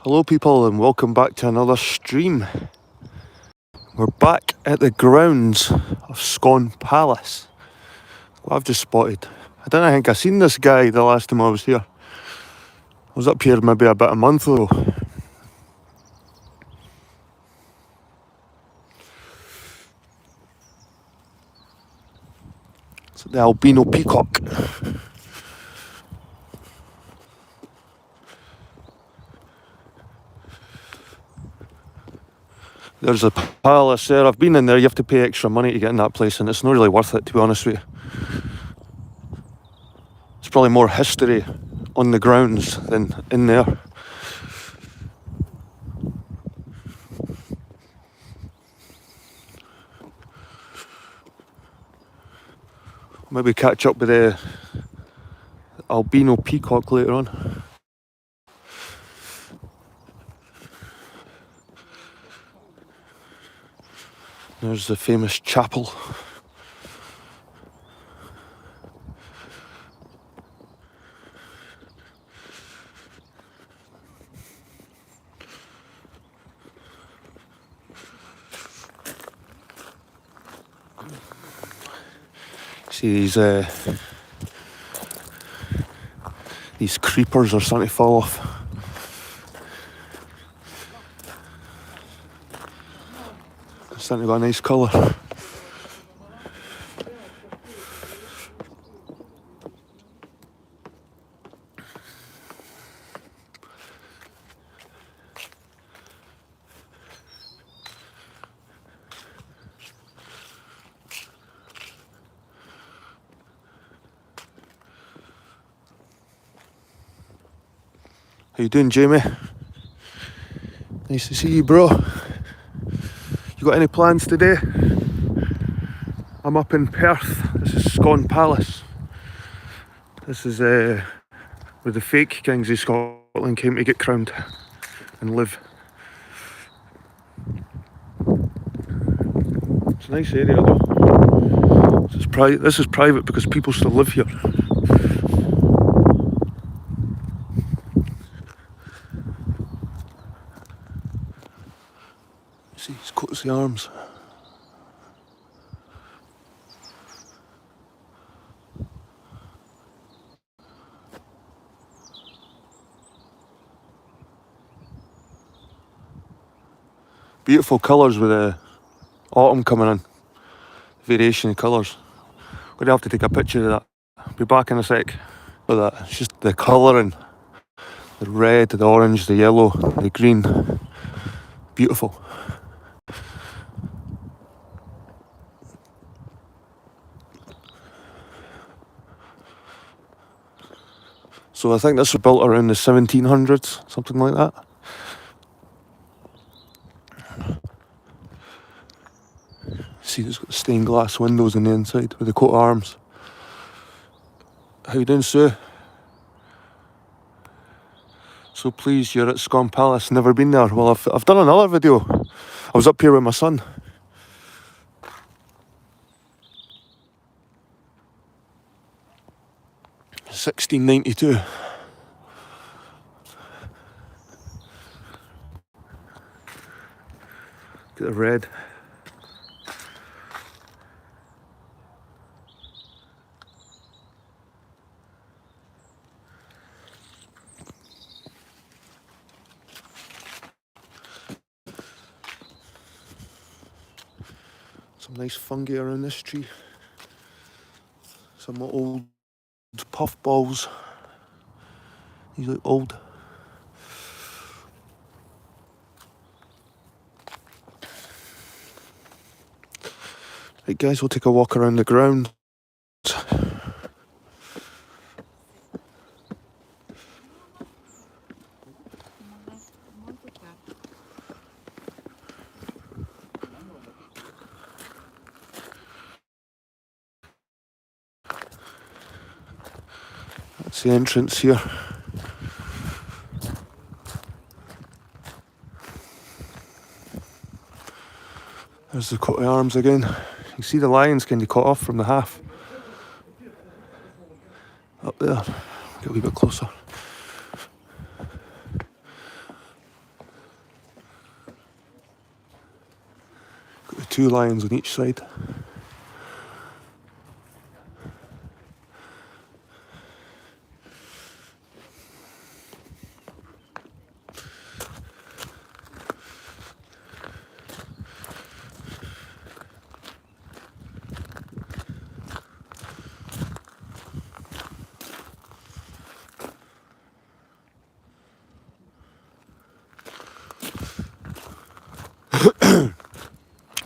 Hello people and welcome back to another stream. We're back at the grounds of Scone Palace. What I've just spotted. I don't think I seen this guy the last time I was here. I was up here maybe about a month ago. It's the albino peacock. There's a palace there. I've been in there. You have to pay extra money to get in that place, and it's not really worth it, to be honest with you. It's probably more history on the grounds than in there. Maybe catch up with the albino peacock later on. There's the famous chapel. See these creepers are starting to fall off. It's starting to got a nice colour. How you doing, Jamie? Nice to see you, bro. You got any plans today? I'm up in Perth. This is Scone Palace. This is where the fake kings of Scotland came to get crowned and live. It's a nice area though. This is private because people still live here. See his coats of arms. Beautiful colours with the autumn coming in. Variation of colours. We're gonna have to take a picture of that. I'll be back in a sec. Look at that. It's just the colouring. The red, the orange, the yellow, the green. Beautiful. So I think this was built around the 1700s, something like that. See, it's got stained glass windows on the inside with the coat of arms. How you doing, Sue? So pleased you're at Scone Palace. Never been there. Well, I've done another video. I was up here with my son. $16.92. Get the red. Some nice fungi around this tree. Some old puff balls. These look old. Right guys, we'll take a walk around the ground. That's the entrance here. There's the coat of arms again. You see the lions kind of cut off from the half. Up there. Get a wee bit closer. 2 lions on each side.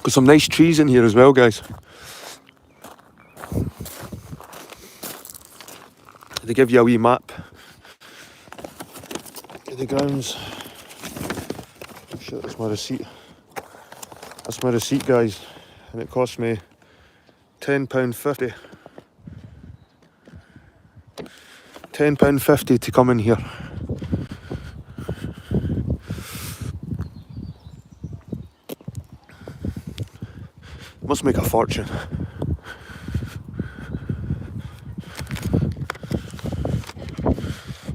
Got some nice trees in here as well, guys. They give you a wee map of the grounds. Oh shit, that's my receipt. That's my receipt, guys. And it cost me £10.50. £10.50 to come in here. Must make a fortune.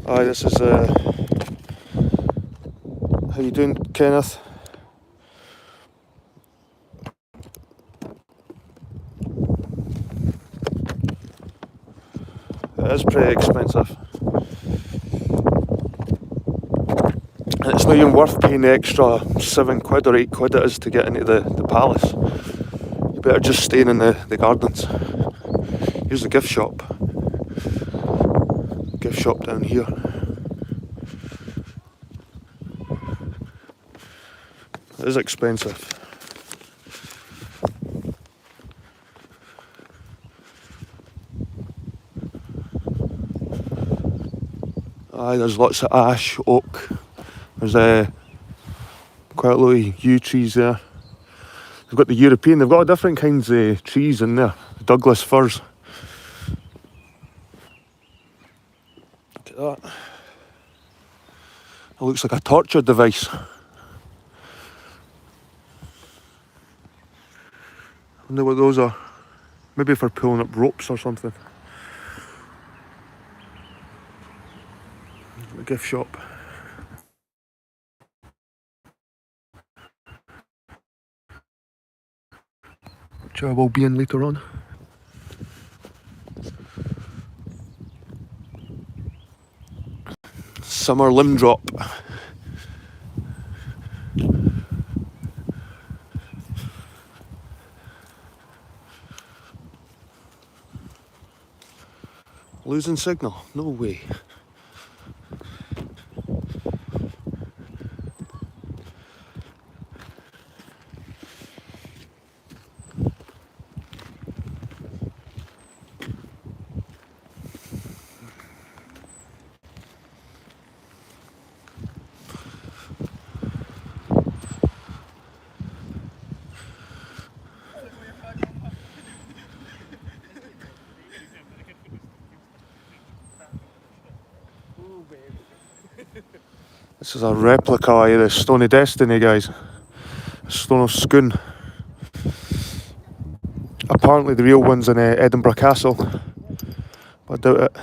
Aye, this is how you doing, Kenneth? It is pretty expensive. And it's not even worth paying the extra £7 or £8 it is to get into the palace. You better just stay in the gardens. Here's the gift shop. Gift shop down here. It is expensive. Aye, there's lots of ash, oak. There's quite a lot of yew trees there. They've got the European, they've got different kinds of trees in there. Douglas firs. Look at that. It looks like a torture device. I wonder what those are. Maybe for pulling up ropes or something. A gift shop. Which I will be in later on. Summer limb drop. Losing signal? No way. This is a replica of the Stone of Destiny, guys. Stone of Scone. Apparently the real one's in Edinburgh Castle. But I doubt it.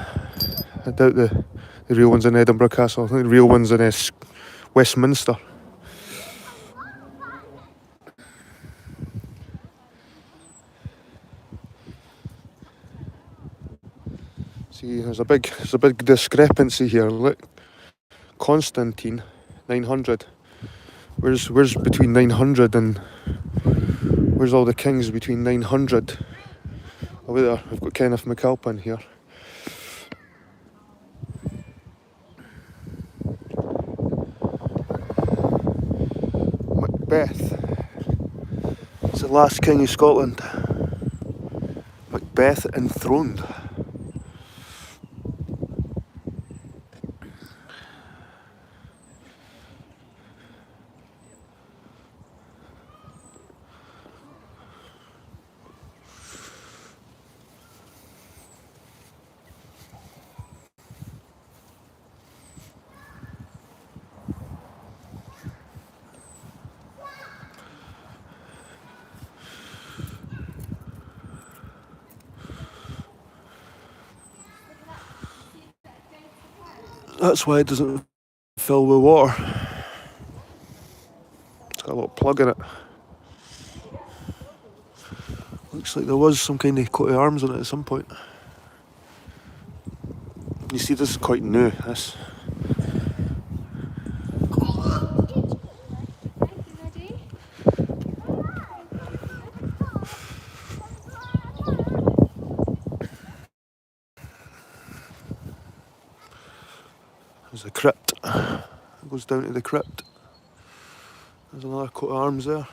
I doubt the real one's in Edinburgh Castle. I think the real one's in Westminster. See, there's a big discrepancy here. Look, Constantine, 900. Where's between 900 and where's all the kings between 900? Over there, I've got Kenneth MacAlpin here. Macbeth. It's the last king of Scotland. Macbeth enthroned. That's why it doesn't fill with water. It's got a little plug in it. Looks like there was some kind of coat of arms on it at some point. You see, this is quite new, this. There's a crypt. It goes down to the crypt. There's another coat of arms there.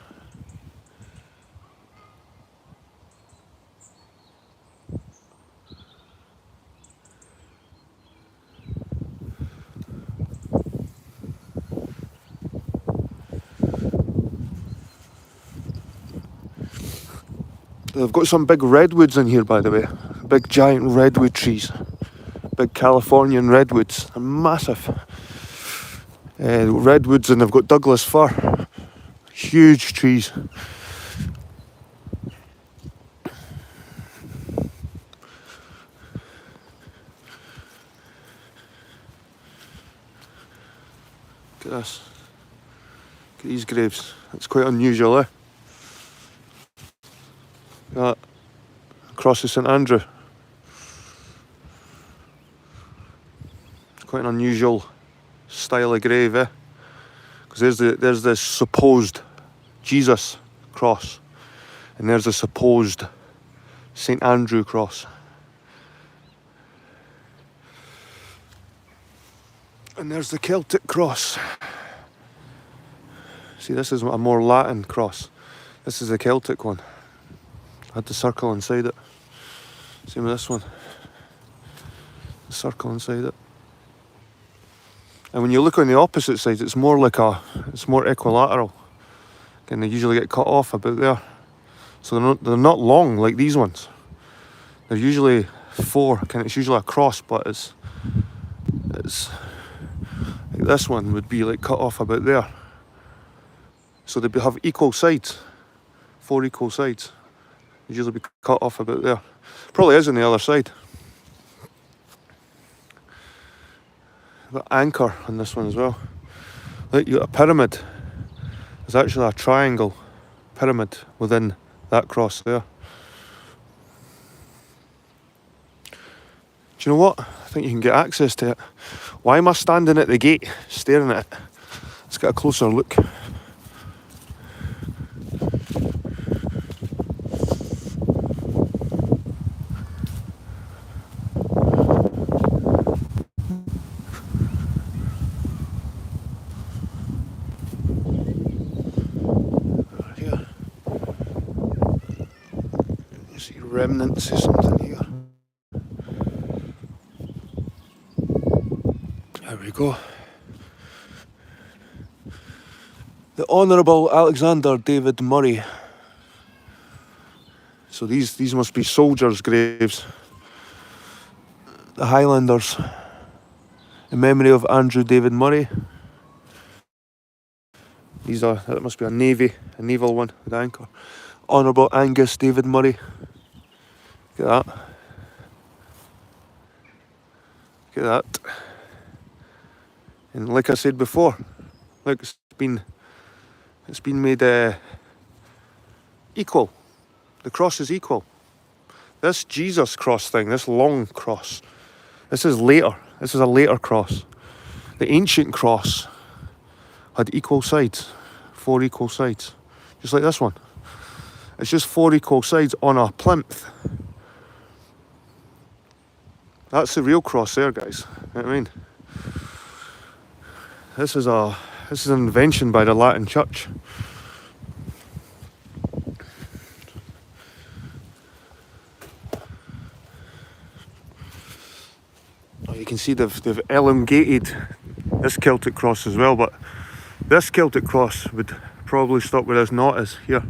They've got some big redwoods in here, by the way. Big giant redwood trees. Big Californian redwoods. They're massive. Redwoods, and they've got Douglas fir. Huge trees. Look at this. Look at these graves. It's quite unusual, eh? That cross of St Andrew. Quite an unusual style of grave, eh? Because there's this supposed Jesus cross, and there's a supposed St Andrew cross, and there's the Celtic cross. See, this is a more Latin cross. This is the Celtic one. I had the circle inside it. Same with this one. The circle inside it. And when you look on the opposite side, it's more equilateral. And they usually get cut off about there. So they're not long like these ones. They're usually four. It's usually a cross, but it's like this one would be like cut off about there. So they have equal sides, 4 equal sides. They usually be cut off about there. Probably is on the other side. Got anchor on this one as well. Look, you got a pyramid. There's actually a triangle pyramid within that cross there. Do you know what? I think you can get access to it. Why am I standing at the gate staring at it? Let's get a closer look. Remnants of something here. There we go. The Honourable Alexander David Murray. So these must be soldiers' graves. The Highlanders. In memory of Andrew David Murray. That must be a naval one with anchor. Honourable Angus David Murray. Look at that. Look at that. And like I said before, look, it's been made equal. The cross is equal. This Jesus cross thing, this long cross, this is later. This is a later cross. The ancient cross had equal sides, 4 equal sides, just like this one. It's just 4 equal sides on a plinth. That's the real cross there, guys. You know what I mean? This is an invention by the Latin Church. Oh, you can see they've elongated this Celtic cross as well, but this Celtic cross would probably stop where this knot is here.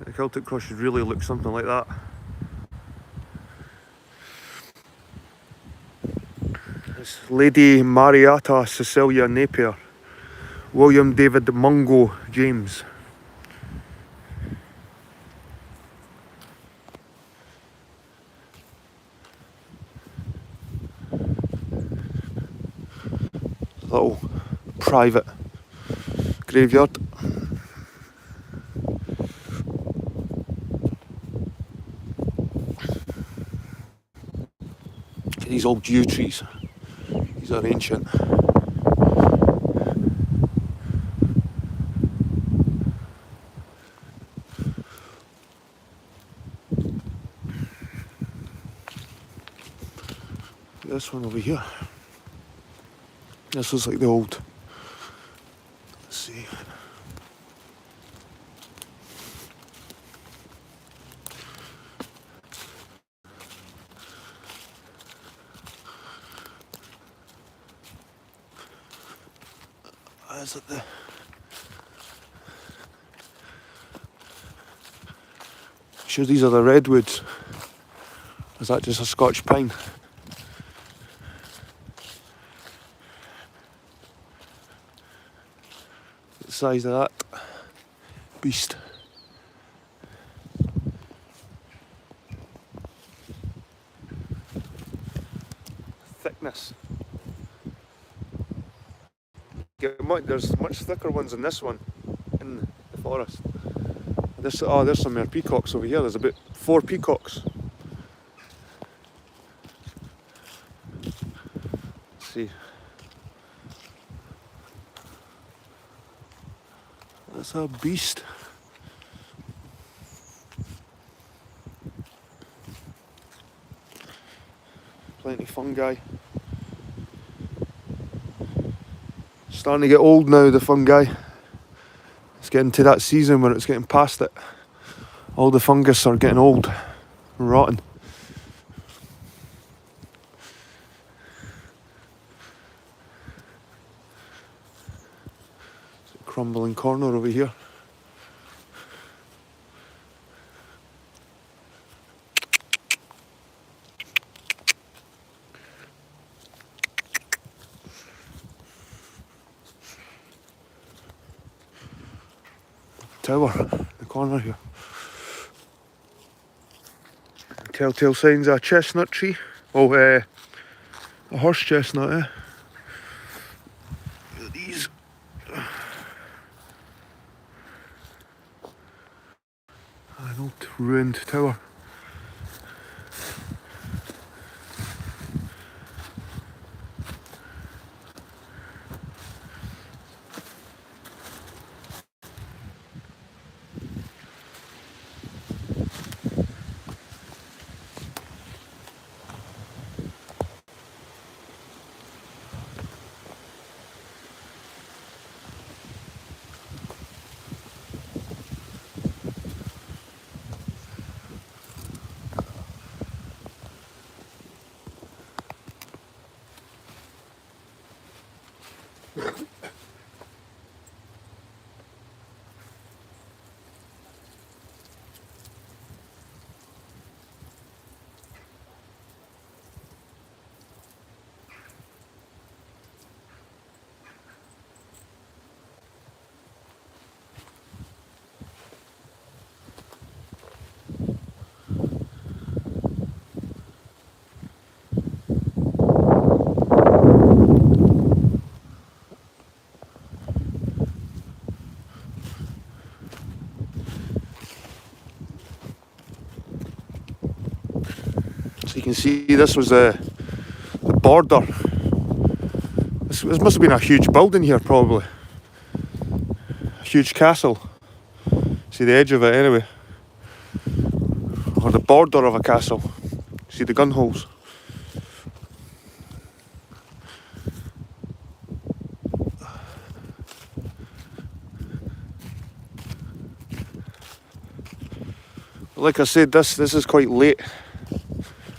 The Celtic cross should really look something like that. It's Lady Marietta Cecilia Napier, William David Mungo James. Little private graveyard. These old yew trees, these are ancient. This one over here. This was like the old. Let's see. Is it the? Sure, these are the redwoods. Is that just a Scotch pine? The size of that beast. Thickness. There's much thicker ones than this one in the forest. There's some more peacocks over here. There's about 4 peacocks. Let's see. That's a beast. Plenty of fungi. Starting to get old now, the fungi. It's getting to that season where it's getting past it. All the fungus are getting old and rotten. It's a crumbling corner over here. Tower in the corner here. Telltale signs of a chestnut tree. Oh, a horse chestnut, eh? Look at these. An old ruined tower. So you can see this was the border. This must have been a huge building here, probably. A huge castle. See the edge of it anyway. Or the border of a castle. See the gun holes. Like I said, this is quite late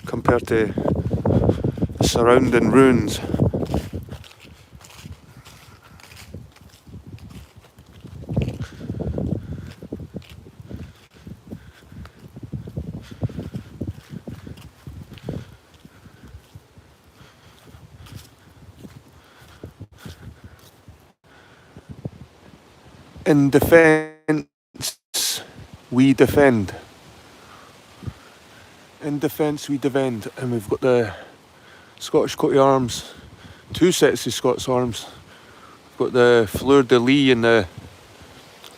compared to the surrounding ruins. In defence, we defend. In defence, we defend. And we've got the Scottish coat of arms, 2 sets of Scots arms. We've got the fleur de lis and the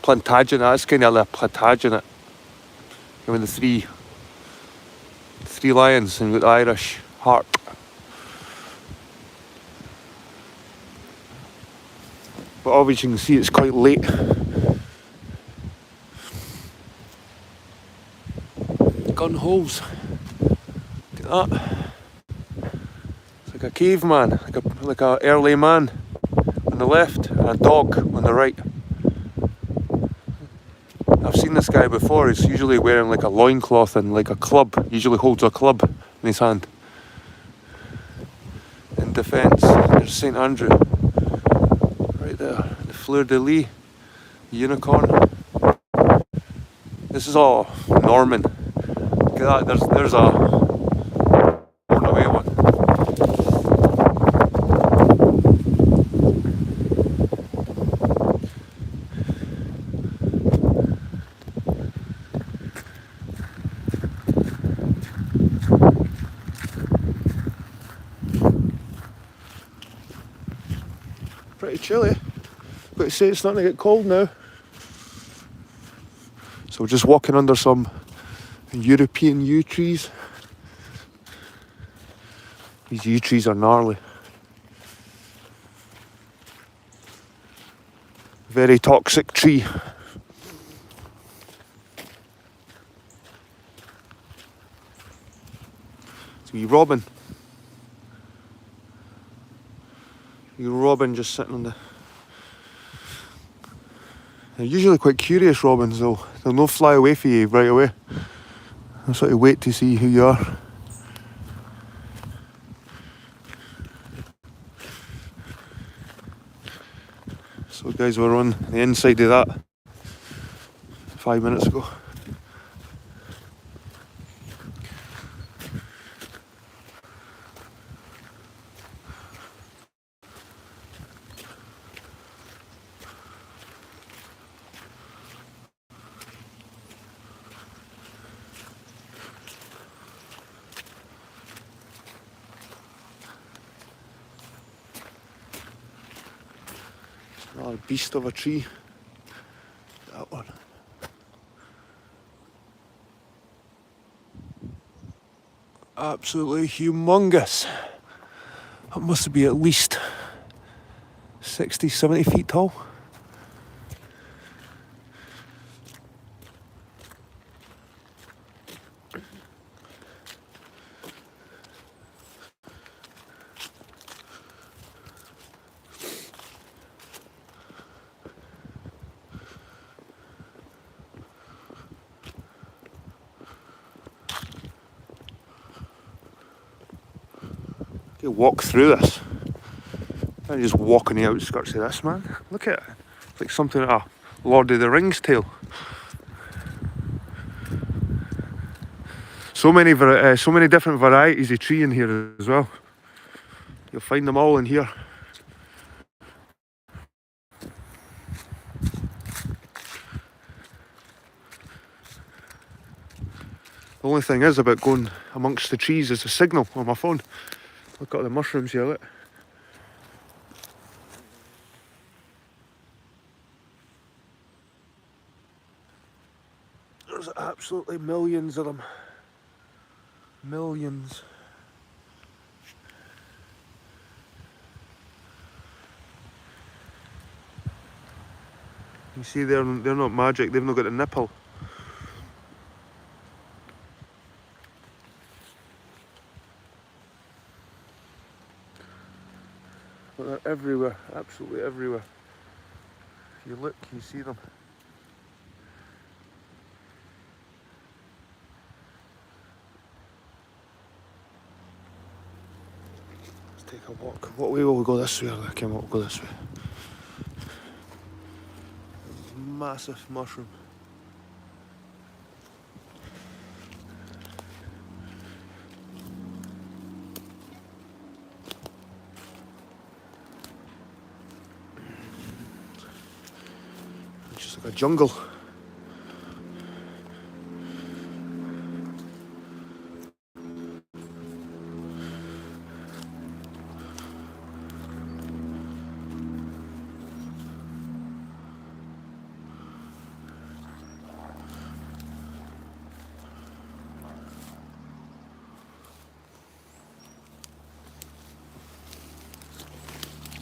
Plantagenet, that's kind of like a Plantagenet. I mean, the three lions and with the Irish heart. But obviously you can see it's quite late. Gun holes. Look at that. It's like a caveman, like a early man on the left and a dog on the right. I've seen this guy before. He's usually wearing like a loincloth and like a club. He usually holds a club in his hand. In defence, there's St Andrew. Right there. The fleur-de-lis. The unicorn. This is all Norman. Look at that. There's a torn away one. Pretty chilly, but say it's starting to get cold now. So we're just walking under some European yew trees. These yew trees are gnarly. Very toxic tree. It's a wee robin. Robin just sitting on the... They're usually quite curious robins though. They'll not fly away for you right away. They'll sort of wait to see who you are. So guys, we're on the inside of that 5 minutes ago. Another beast of a tree. That one. Absolutely humongous. That must be at least 60, 70 feet tall. You walk through this. I'm just walking the outskirts of this, man. Look at it. It's like something out of Lord of the Rings tale. So many different varieties of tree in here as well. You'll find them all in here. The only thing is about going amongst the trees is the signal on my phone. Look at the mushrooms here, look. There's absolutely millions of them. Millions. You see, they're not magic, they've not got a nipple. But they're everywhere, absolutely everywhere. If you look, you see them. Let's take a walk. What way will we go? This way? Okay, we'll go this way. Massive mushroom. Just like a jungle.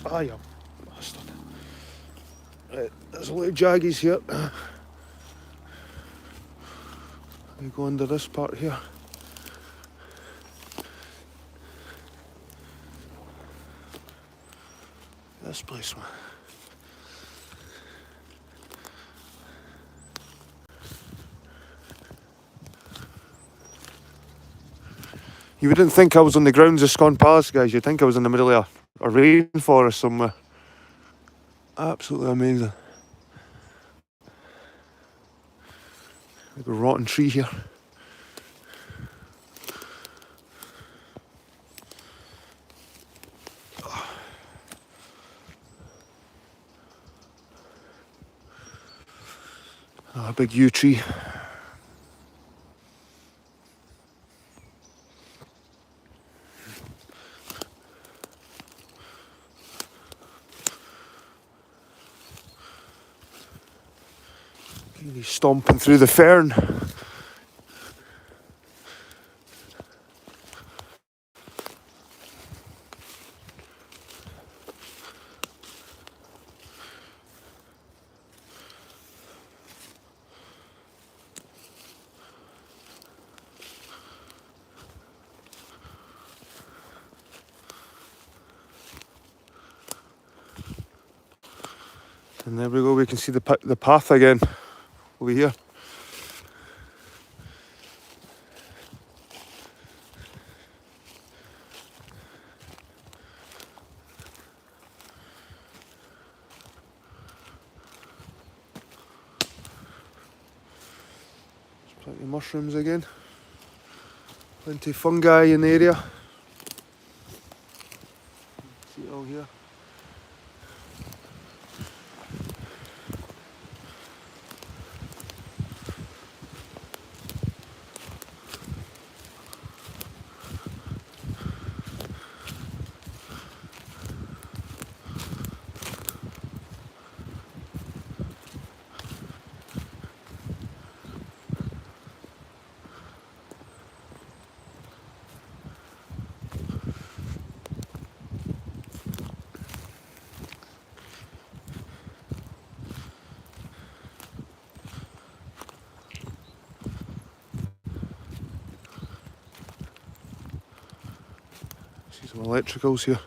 Ah, you bastard. Right, there's a lot of jaggies here. We go under this part here. This place, man. You wouldn't think I was on the grounds of Scone Palace, guys. You'd think I was in the middle of a rainforest somewhere. Absolutely amazing. Like a rotten tree here. Oh, a big yew tree. He's stomping through the fern. And there we go, we can see the path again over here. There's plenty of mushrooms again. Plenty of fungi in the area. See it all here. See some electricals here.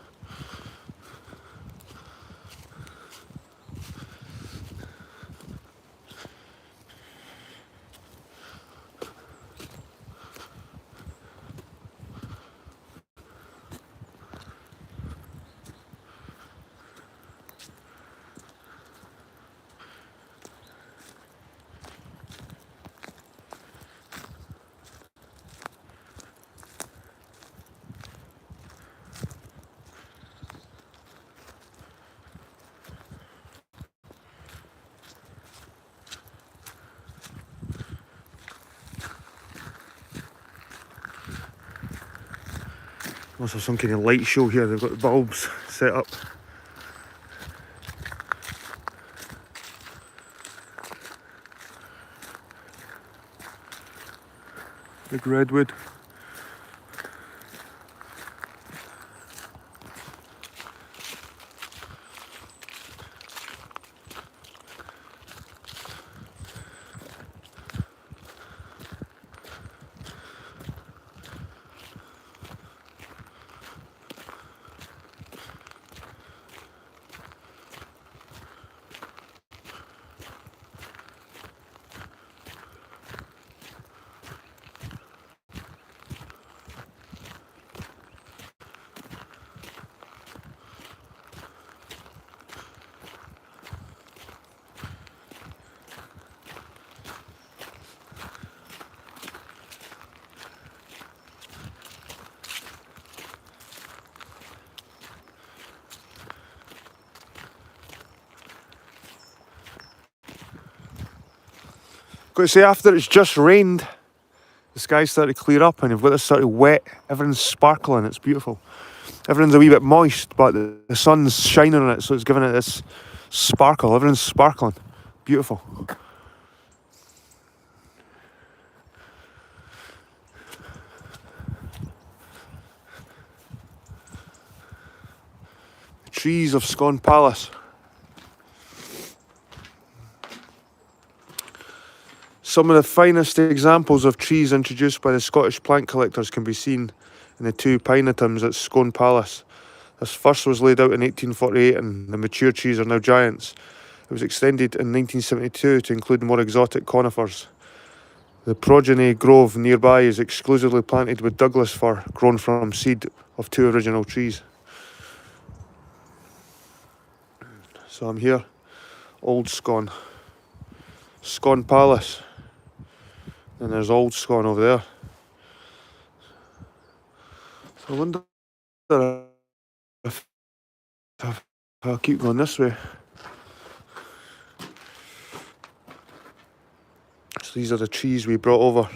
Must have some kind of light show here. They've got the bulbs set up. Big redwood. Got to say, after it's just rained, the sky's started to clear up and you've got this sort of wet, everything's sparkling, it's beautiful. Everything's a wee bit moist, but the sun's shining on it, so it's giving it this sparkle. Everything's sparkling. Beautiful. trees of Scone Palace. Some of the finest examples of trees introduced by the Scottish plant collectors can be seen in the two pinetums at Scone Palace. This first was laid out in 1848 and the mature trees are now giants. It was extended in 1972 to include more exotic conifers. The progeny grove nearby is exclusively planted with Douglas fir grown from seed of two original trees. So I'm here, Old Scone, Scone Palace, and there's Old Scone over there. So I wonder if I'll keep going this way. So these are the trees we brought over.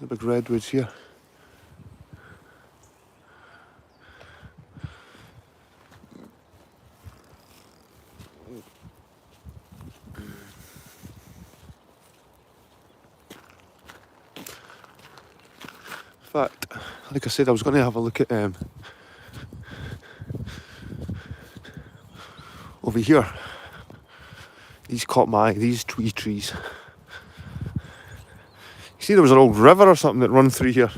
The big redwoods here. In fact, like I said, I was going to have a look at over here. These caught my eye, these wee trees. You see there was an old river or something that run through here.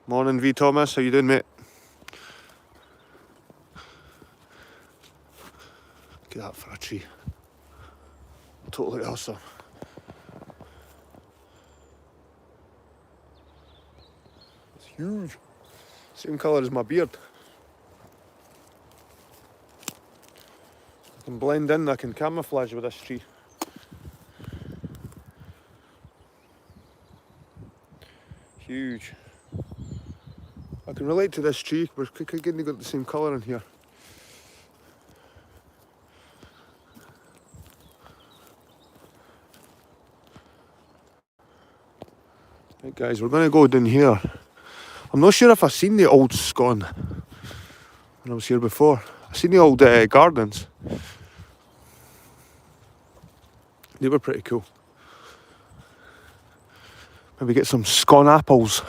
Morning V Thomas, how you doing, mate? Look at that for a tree. Totally awesome. It's huge. Same colour as my beard. I can blend in, I can camouflage with this tree. Huge. I can relate to this tree, we're getting got the same colour in here. Right guys, we're going to go down here. I'm not sure if I've seen the old Scone when I was here before. I've seen the old gardens. They were pretty cool. Maybe get some Scone apples.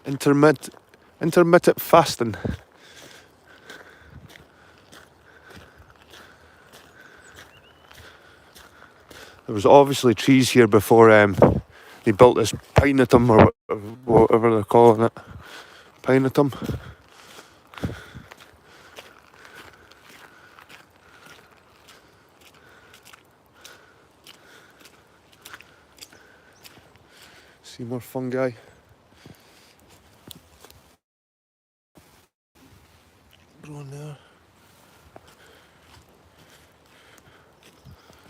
Intermittent fasting. There was obviously trees here before they built this pinetum or whatever they're calling it. Pinetum. See more fungi. Growing there.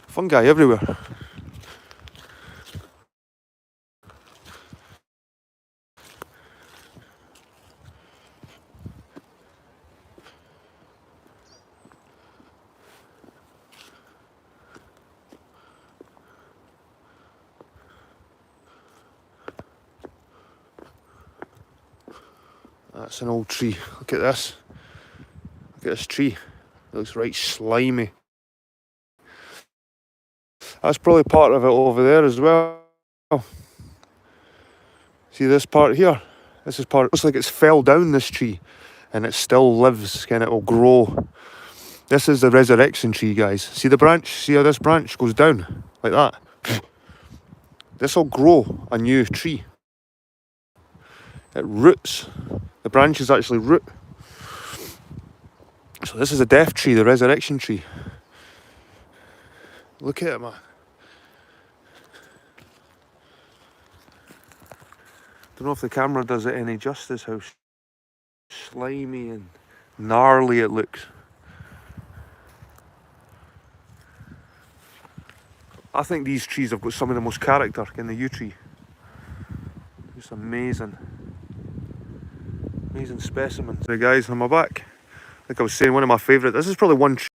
Fungi everywhere. That's an old tree. Look at this. Look at this tree. It looks right slimy. That's probably part of it over there as well. See this part here? This is part, it looks like it's fell down, this tree, and it still lives, and it will grow. This is the resurrection tree, guys. See the branch? See how this branch goes down? Like that. This will grow a new tree. It roots. The branches actually root. So this is a death tree, the resurrection tree. Look at it, man. Don't know if the camera does it any justice, how slimy and gnarly it looks. I think these trees have got some of the most character in the yew tree. Just amazing. Amazing specimens. Hey guys, I'm back. Like I was saying, one of my favourite. This is probably one tree.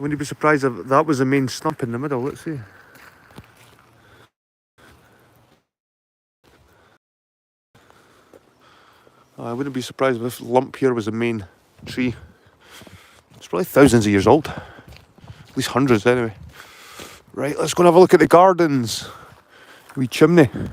Wouldn't you be surprised if that was the main stump in the middle? Let's see. I wouldn't be surprised if this lump here was the main tree. It's probably thousands of years old. At least hundreds anyway. Right, let's go and have a look at the gardens. Wee chimney. Can't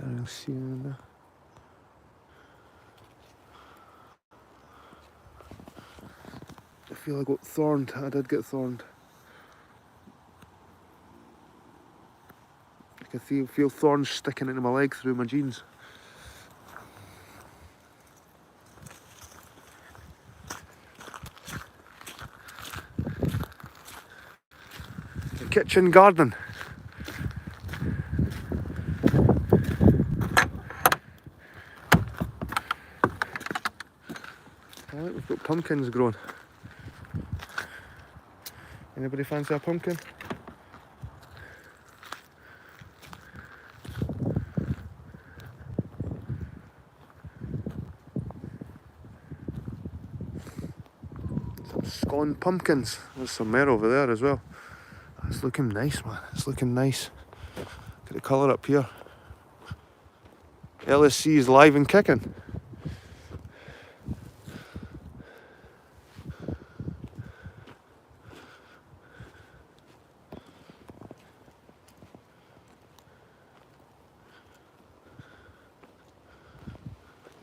really see anything there. I feel I got thorned. I did get thorned. I can feel thorns sticking into my leg through my jeans. The kitchen garden. Alright, we've got pumpkins growing. Anybody fancy a pumpkin? Some Scone pumpkins. There's some more over there as well. It's looking nice, man. It's looking nice. Get the colour up here. LSC is live and kicking.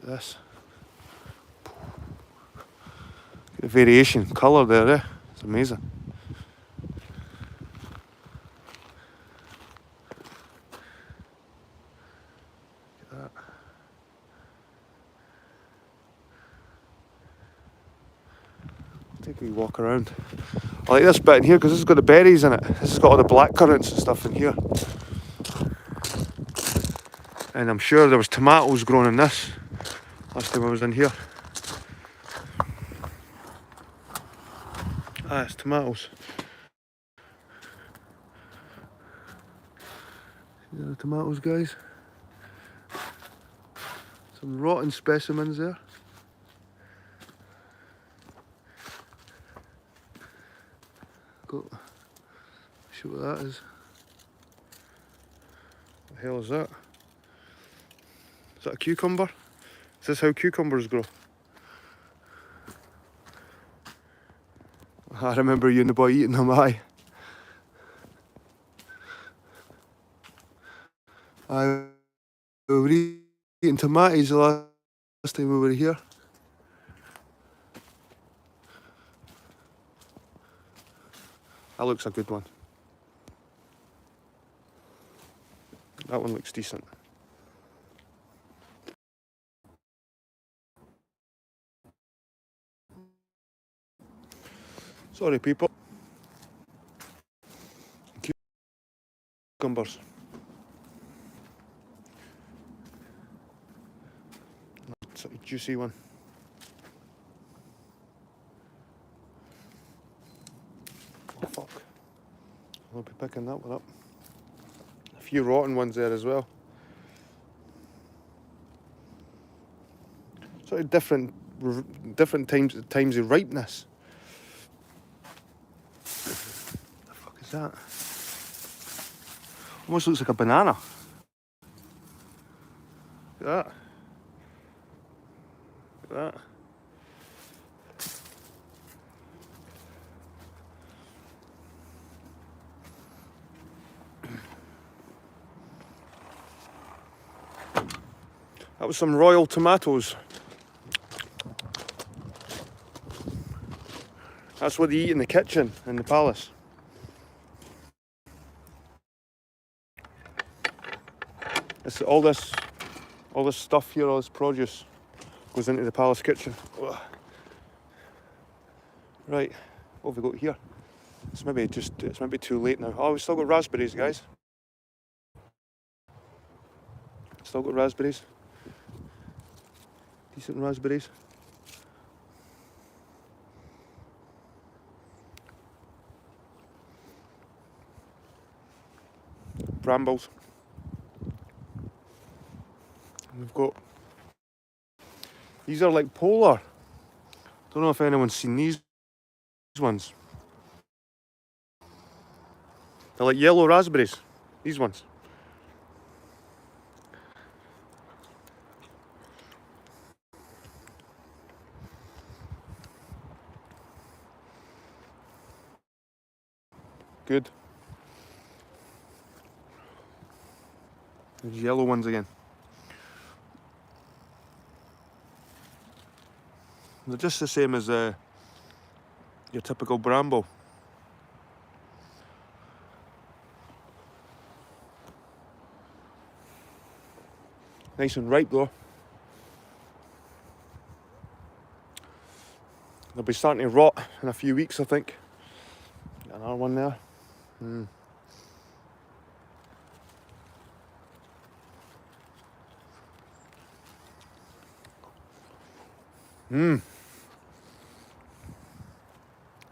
This. The variation colour there, eh? It's amazing. Look at that. Take a wee walk around. I like this bit in here because this has got the berries in it. This has got all the black currants and stuff in here. And I'm sure there was tomatoes growing in this last time I was in here. Ah, it's tomatoes. See the tomatoes, guys? Some rotten specimens there. Got, see what that is. What the hell is that? Is that a cucumber? Is this how cucumbers grow? I remember you and the boy eating them, aye. We were eating tomatoes the last time we were here. That looks a good one. That one looks decent. Sorry, people. Cucumbers. It's a juicy one. Oh fuck. I'll be picking that one up. A few rotten ones there as well. Sort of different times of ripeness. What the fuck is that? Almost looks like a banana. Look at that. Look at that. That was some royal tomatoes. That's what they eat in the kitchen in the palace. It's all this stuff here, all this produce goes into the palace kitchen. Ugh. Right, what have we got here? It's maybe too late now. Oh, we've still got raspberries, guys. Still got raspberries. Decent raspberries. Brambles. And we've got, these are like polar. Don't know if anyone's seen these ones. They're like yellow raspberries. These ones. Good. There's yellow ones again. They're just the same as your typical bramble. Nice and ripe though. They'll be starting to rot in a few weeks, I think. Got another one there.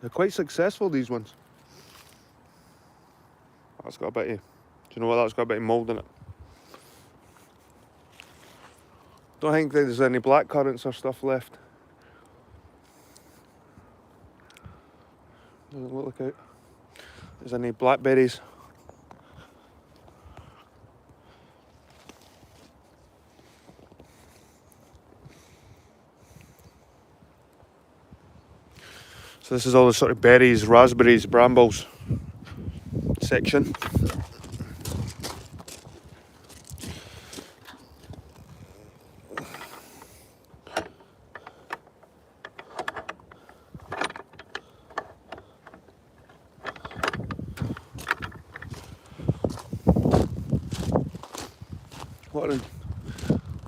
They're quite successful, these ones. That's got a bit of, do you know what, that's got a bit of mould in it. Don't think there's any black currants or stuff left. Doesn't look like there's any blackberries. So this is all the sort of berries, raspberries, brambles section.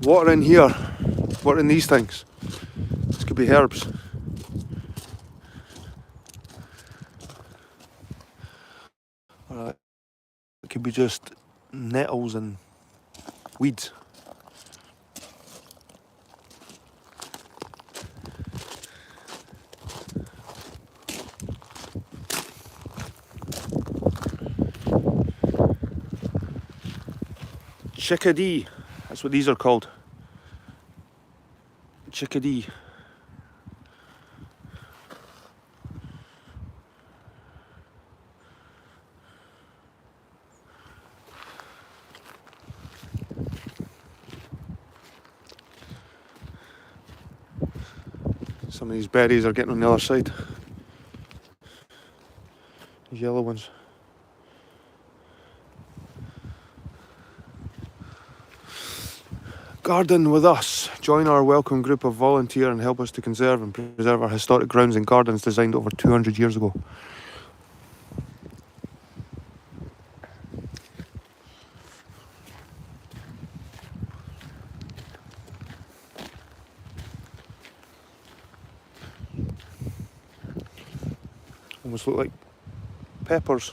What are in here? What are in these things? This could be herbs. Or it could be just nettles and weeds. Chickadee, that's what these are called. Chickadee. Some of these berries are getting on the other side. These yellow ones. Garden with us. Join our welcome group of volunteer and help us to conserve and preserve our historic grounds and gardens designed over 200 years ago. Almost look like peppers.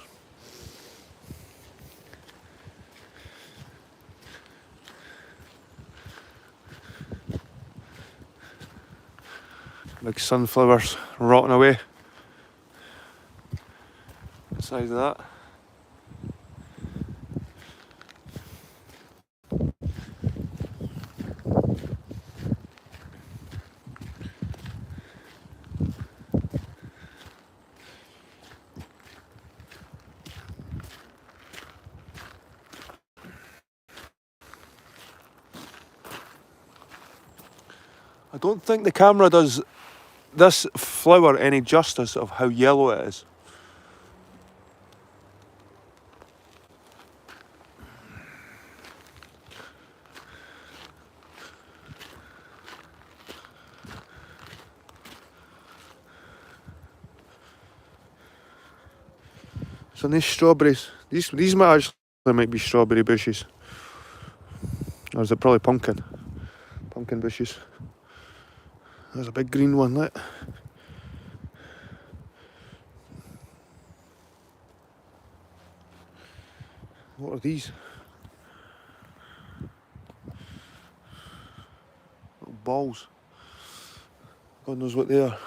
Like sunflowers rotting away. The size of that. I don't think the camera does this flower any justice of how yellow it is. So these strawberries, these might actually be strawberry bushes. Or is it probably pumpkin? Pumpkin bushes. There's a big green one, look. What are these? balls. God knows what they are.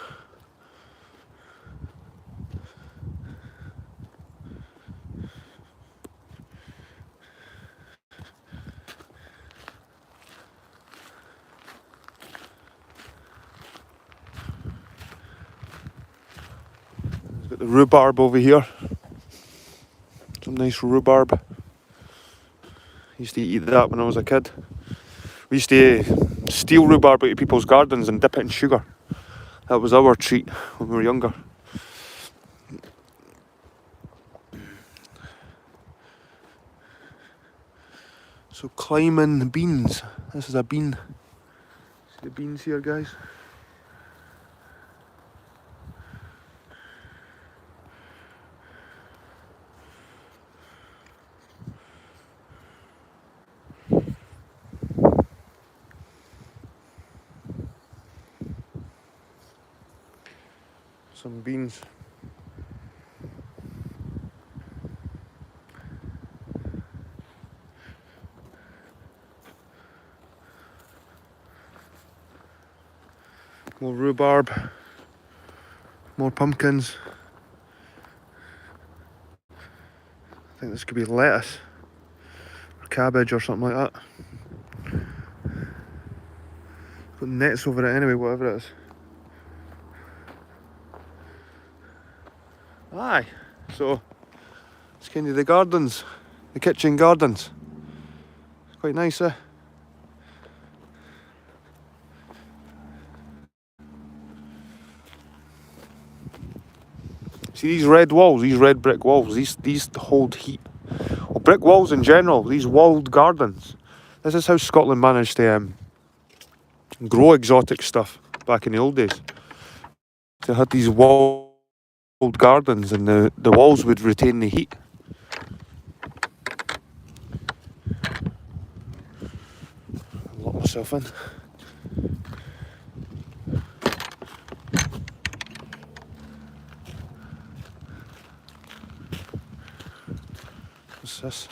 There's got the rhubarb over here. Some nice rhubarb. I used to eat that when I was a kid. We used to steal rhubarb out of people's gardens and dip it in sugar. That was our treat when we were younger. So climbing beans. This is a bean. See the beans here, guys? Some beans. More rhubarb. More pumpkins. I think this could be lettuce. Or cabbage or something like that. Got nets over it anyway, whatever it is. Aye, so it's kind of the gardens, the kitchen gardens. It's quite nice, eh? See these red walls, these red brick walls, these hold heat. Well, brick walls in general, these walled gardens. This is how Scotland managed to grow exotic stuff back in the old days. They had these walled gardens and the walls would retain the heat. Lock myself in. What's this?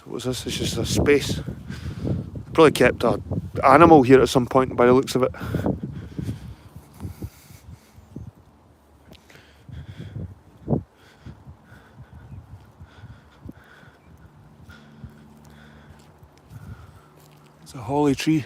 What's this? It's just a space. Probably kept an animal here at some point by the looks of it. It's a holly tree.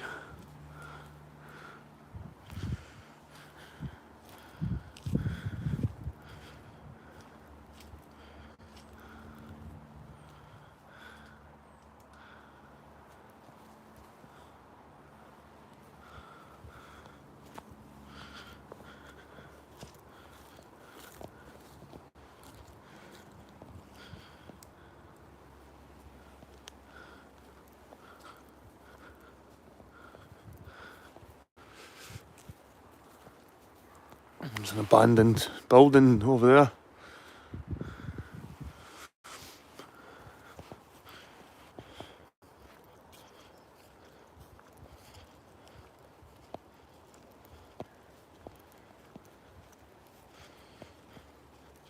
There's an abandoned building over there.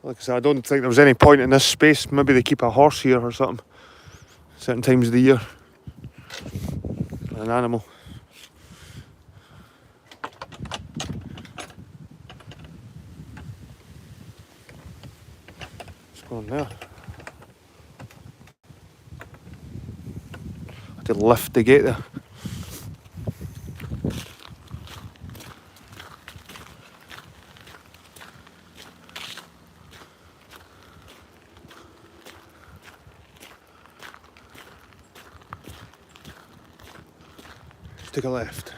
Like I said, I don't think there was any point in this space. Maybe they keep a horse here or something. Certain times of the year. An animal. What's going on there? I had to lift the gate there. Take a left.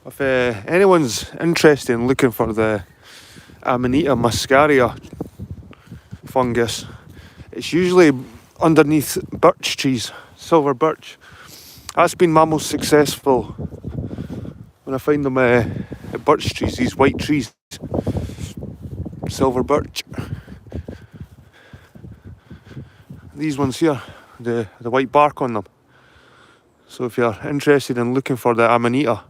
If anyone's interested in looking for the Amanita muscaria fungus, it's usually underneath birch trees, silver birch. That's been my most successful when I find them at birch trees, these white trees, silver birch. These ones here, the white bark on them. So if you're interested in looking for the Amanita,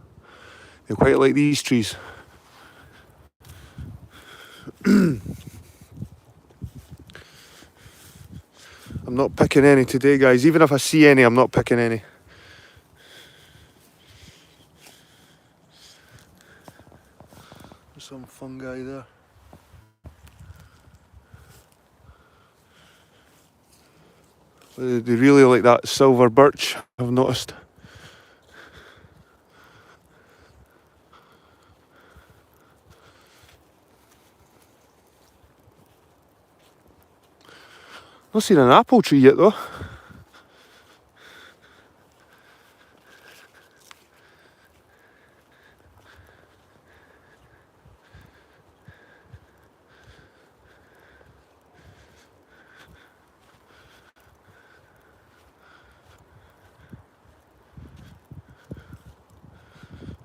you quite like these trees. I'm not picking any today, guys. Even if I see any, I'm not picking any. There's some fungi there. They really like that silver birch, I've noticed. Not seen an apple tree yet though.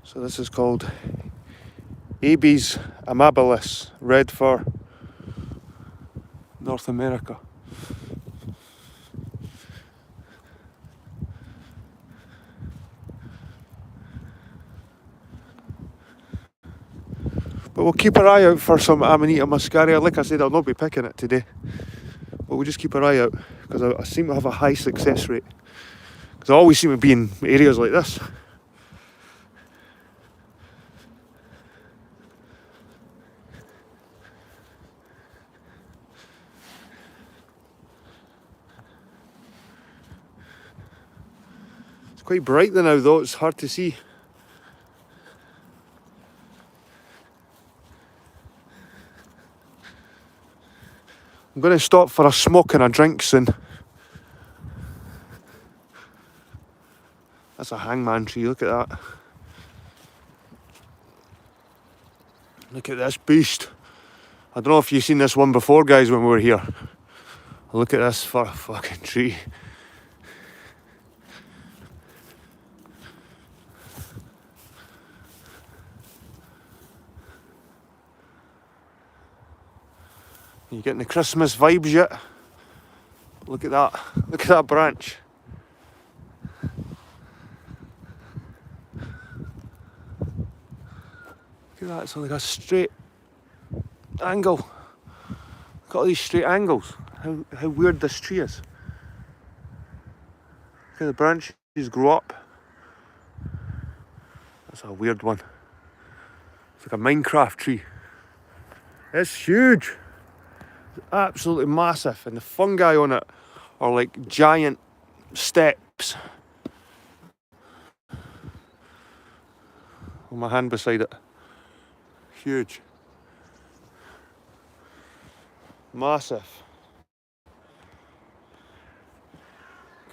So this is called Abies amabilis, red fir, North America. But we'll keep our eye out for some Amanita muscaria. Like I said, I'll not be picking it today, but we'll just keep our eye out because I seem to have a high success rate. Because I always seem to be in areas like this. It's quite bright now though, it's hard to see. I'm going to stop for a smoke and a drink soon. That's a hangman tree, look at that. Look at this beast. I don't know if you've seen this one before, guys, when we were here. Look at this fucking tree. You getting the Christmas vibes yet? Look at that. Look at that branch. Look at that. It's like a straight angle. Look at all these straight angles. How weird this tree is. Look at the branches grow up. That's a weird one. It's like a Minecraft tree. It's huge. It's absolutely massive, and the fungi on it are like giant steps. With my hand beside it. Huge. Massive.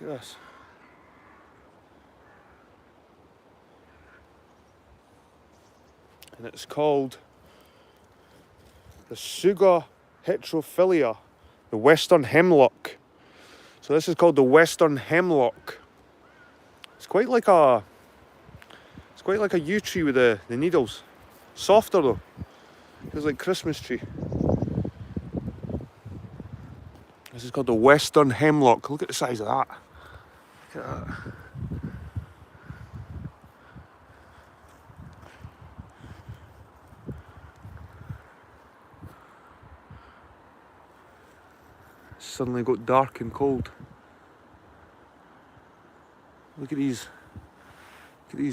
Look at this. And it's called the Suga heterophilia, the Western hemlock. So this is called the Western hemlock. It's quite like a yew tree with the needles. Softer though. It's like Christmas tree. This is called the Western hemlock. Look at the size of that. Look at that. It's suddenly got dark and cold. Look at these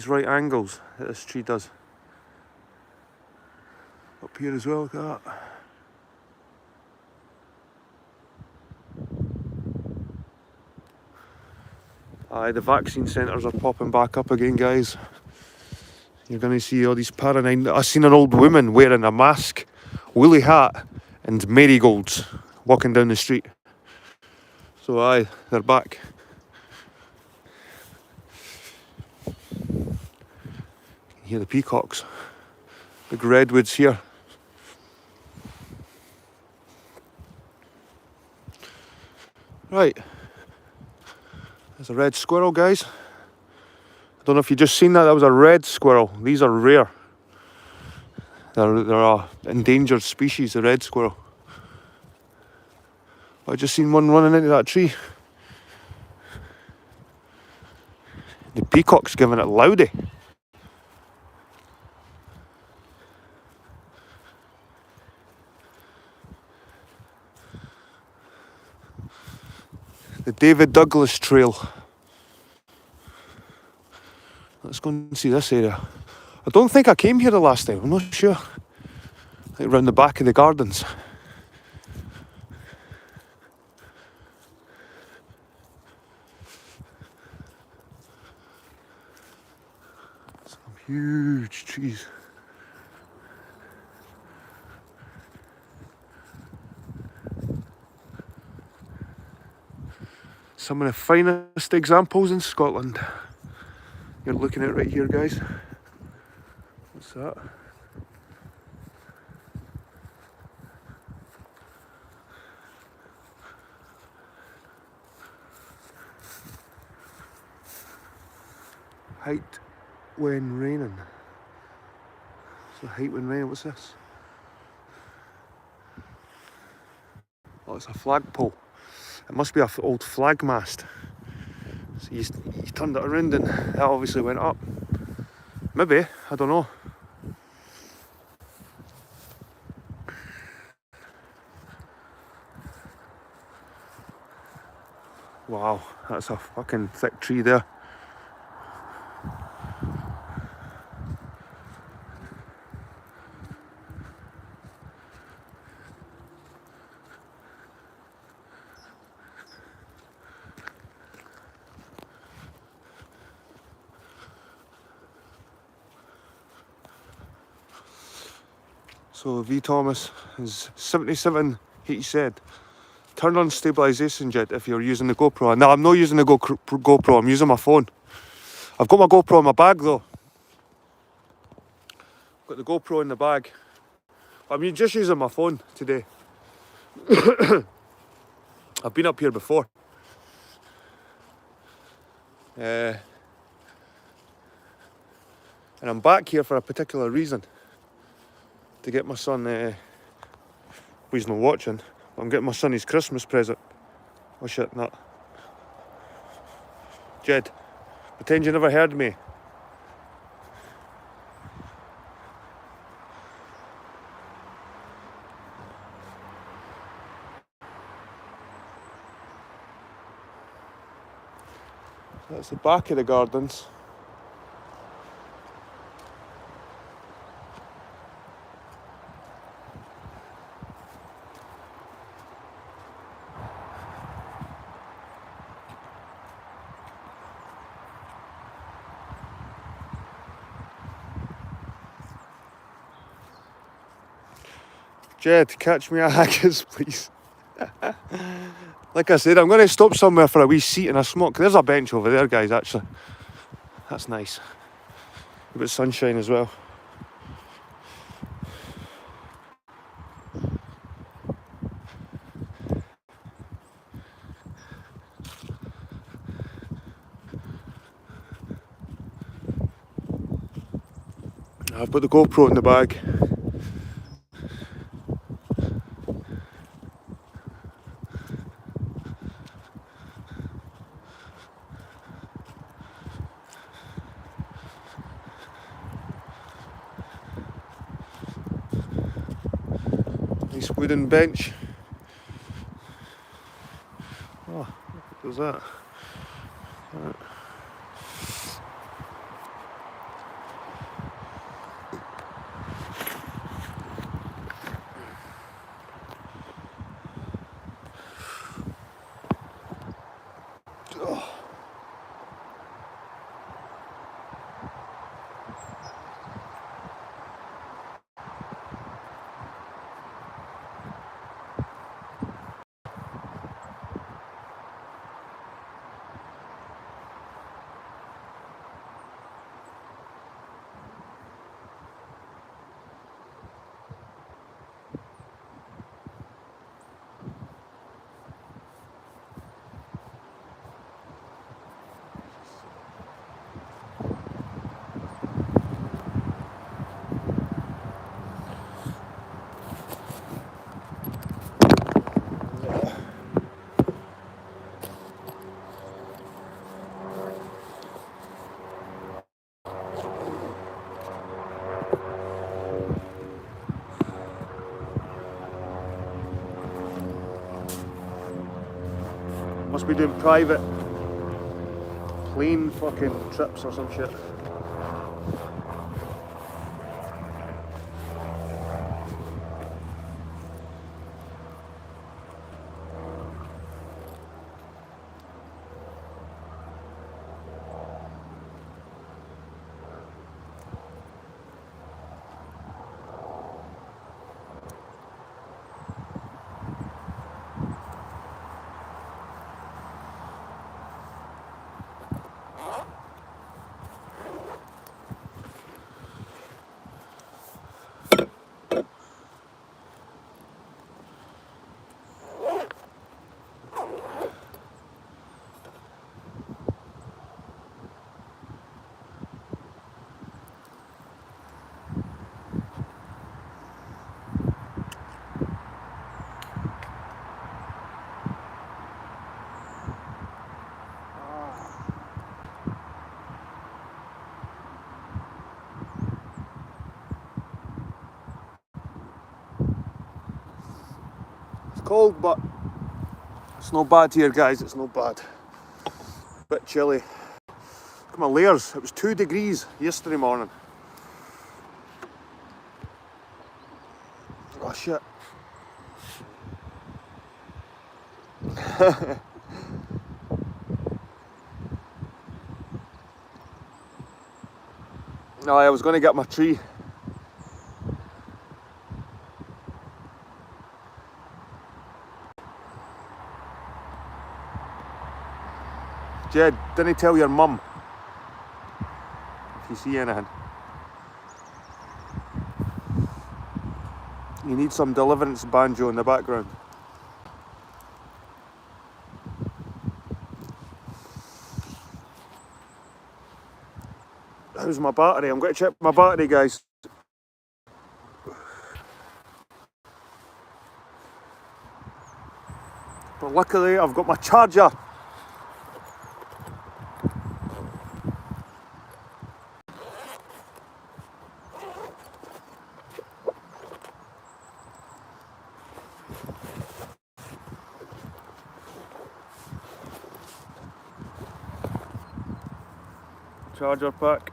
right angles that this tree does. Up here as well, look at that. Aye, the vaccine centres are popping back up again, guys. You're going to see all these paranine. I seen an old woman wearing a mask, woolly hat, and marigolds walking down the street. So aye, they're back. You hear the peacocks. Big redwoods here. Right, There's a red squirrel, guys. I don't know if you just seen that. That was a red squirrel. These are rare. They're a endangered species, the red squirrel. I just seen one running into that tree. The peacock's giving it loudy. The David Douglas Trail. Let's go and see this area. I don't think I came here the last time, I'm not sure. I think around the back of the gardens. Some huge trees. Some of the finest examples in Scotland. You're looking at right here, guys. What's that? Height when raining. So height when raining, what's this? Oh, it's a flagpole. It must be an old flag mast. So you turned it around and that obviously went up. Maybe, I don't know. Wow, that's a fucking thick tree there. So V Thomas is 77, he said. Turn on stabilisation jet if you're using the GoPro. No, I'm not using the GoPro, I'm using my phone. I've got my GoPro in my bag though. Got the GoPro in the bag. I'm just using my phone today. I've been up here before. And I'm back here for a particular reason. To get my son, well, he's not watching. I'm getting my son his Christmas present. Oh shit, not. Jed, pretend you never heard me. That's the back of the gardens. Jed, catch me a haggis, please. Like I said, I'm going to stop somewhere for a wee seat and a smoke. There's a bench over there, guys, actually. That's nice. A bit of sunshine as well. I've put the GoPro in the bag. Nice wooden bench. Oh, what was that? Must be doing private plane fucking trips or some shit. It's cold, but it's not bad here, guys. It's not bad. Bit chilly. Look at my layers. It was 2 degrees yesterday morning. Oh shit. No, I was going to get my tree. Jed, didn't tell your mum if you see anything. You need some Deliverance banjo in the background. How's my battery? I'm going to check my battery, guys. But luckily I've got my charger. Charger pack.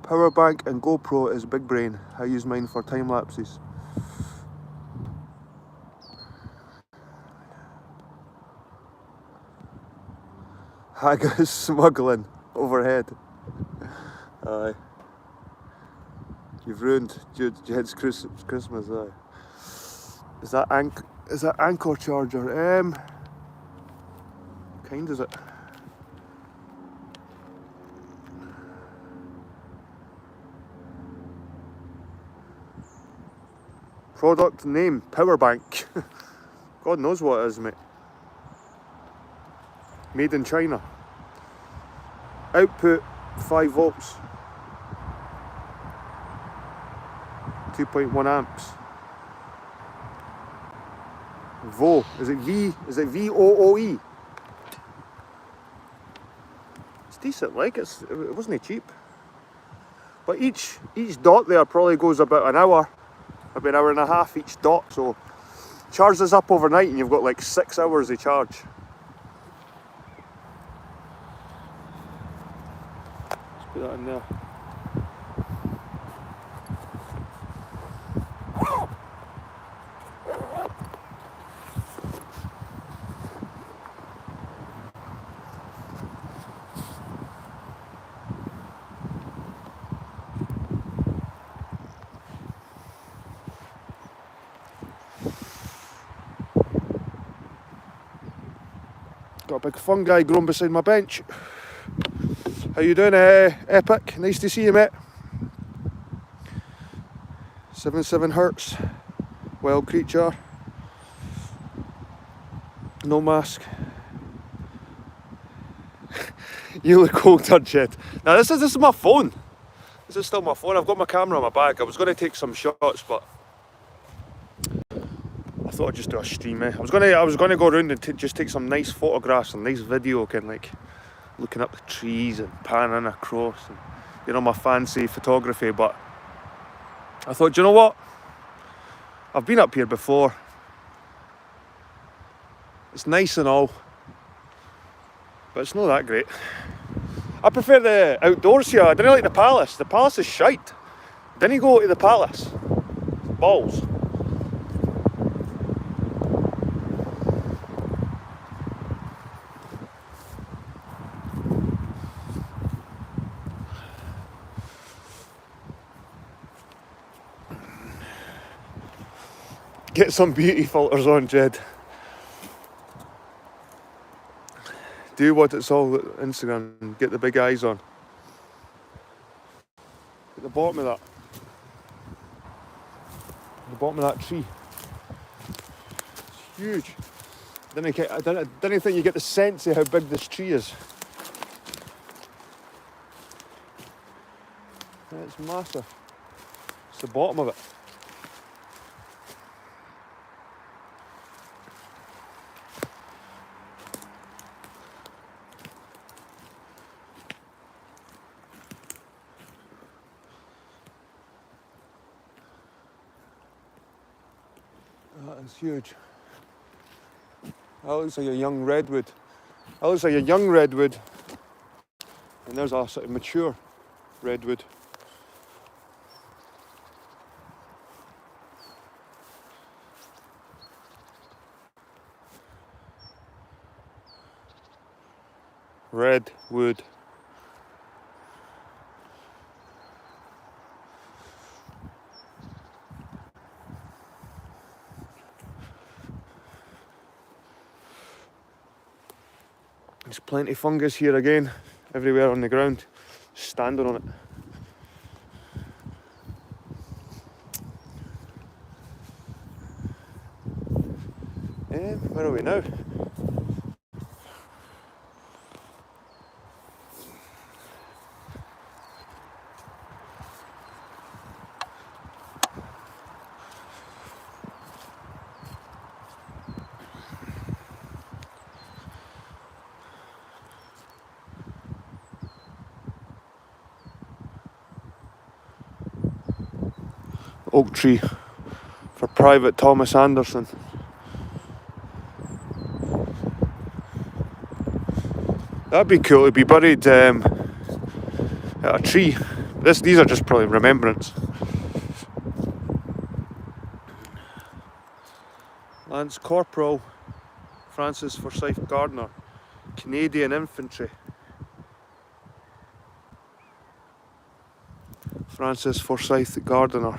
Power bank and GoPro is big brain. I use mine for time lapses. Haggis smuggling overhead. Aye. You've ruined Jed's Christmas. Aye. Is that Anchor charger? What kind is it? Product name, power bank. God knows what it is, mate. Made in China. Output 5 volts. 2.1 amps. Vo. Is it VOOE? It's decent, like it wasn't cheap. But each dot there probably goes about an hour. Maybe an hour and a half each dot, so charge this up overnight and you've got like 6 hours of charge. Let's put that in there. Got a big fungi growing beside my bench. How you doing, Epic? Nice to see you, mate. 77 hertz. Wild creature. No mask. You look older, Jed. Now this is my phone. This is still my phone. I've got my camera on my bag. I was going to take some shots, but I thought I'd just do a stream. I was going to go around and just take some nice photographs and nice video, kind of like looking up the trees and panning across, and my fancy photography. But I thought, you know what? I've been up here before. It's nice and all, but it's not that great. I prefer the outdoors here. I didn't like the palace. The palace is shite. Didn't go to the palace. Balls. Get some beauty filters on, Jed. Do what it's all Instagram. Get the big eyes on. At the bottom of that. The bottom of that tree. It's huge. I didn't think you get the sense of how big this tree is. It's massive. It's the bottom of it. That is huge. That looks like a young redwood. That looks like a young redwood. And there's a sort of mature redwood. Redwood. There's plenty of fungus here again, everywhere on the ground, standing on it. Where are we now? Oak tree for Private Thomas Anderson. That'd be cool to be buried at a tree. These are just probably remembrance. Lance Corporal Francis Forsyth Gardner, Canadian Infantry. Francis Forsyth Gardner,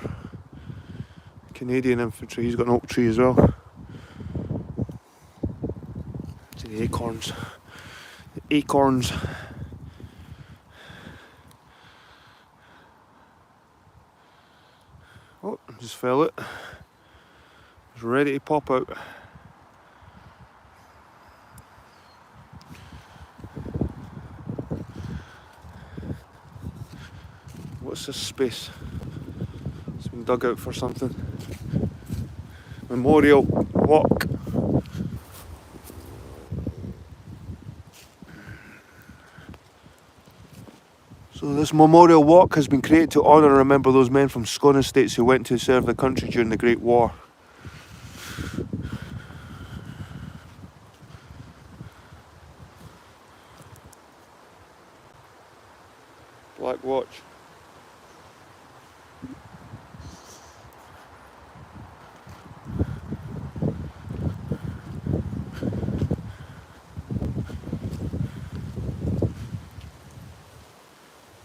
Canadian Infantry. He's got an oak tree as well. See the acorns. The acorns. Oh, just fell it. It's ready to pop out. What's this space? It's been dug out for something. Memorial Walk. So this memorial walk has been created to honour and remember those men from Scone Estates who went to serve the country during the Great War. Black Watch.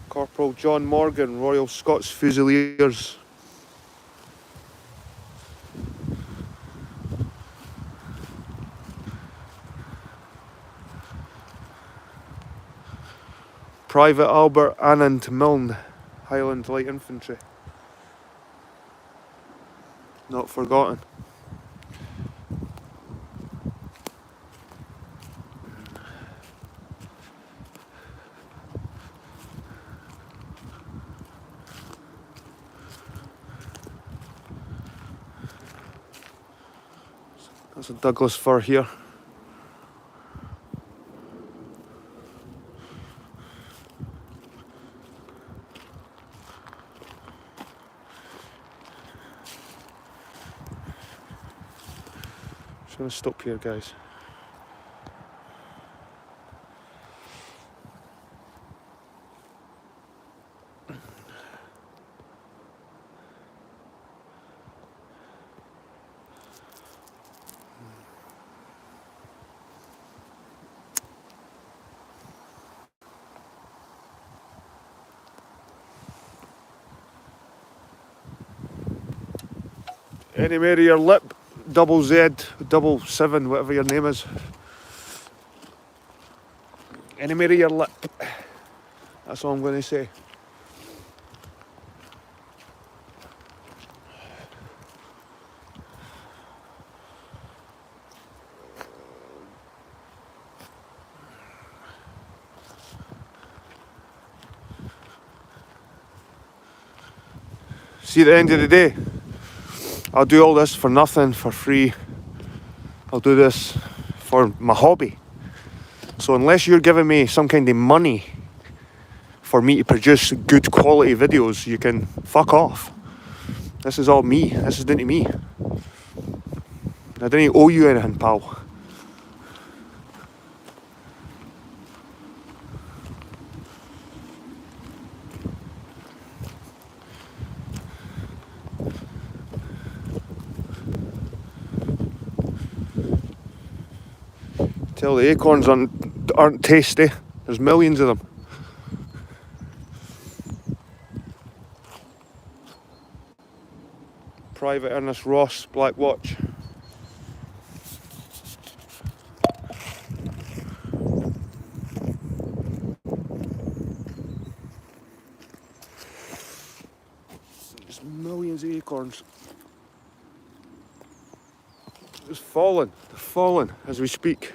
Corporal John Morgan, Royal Scots Fusiliers. Private Albert Anand Milne, Highland Light Infantry. not forgotten. That's a Douglas fir here. Just gonna stop here, guys. Any more of your lip, double Z, 777, whatever your name is. Any more of your lip. That's all I'm going to say. See, at the end of the day, I'll do all this for nothing, for free. I'll do this for my hobby. So unless you're giving me some kind of money for me to produce good quality videos, you can fuck off. This is all me. This is down to me. I didn't owe you anything, pal. Tell the acorns aren't tasty. There's millions of them. Private Ernest Ross Black Watch. There's millions of acorns. It's falling. They're falling as we speak.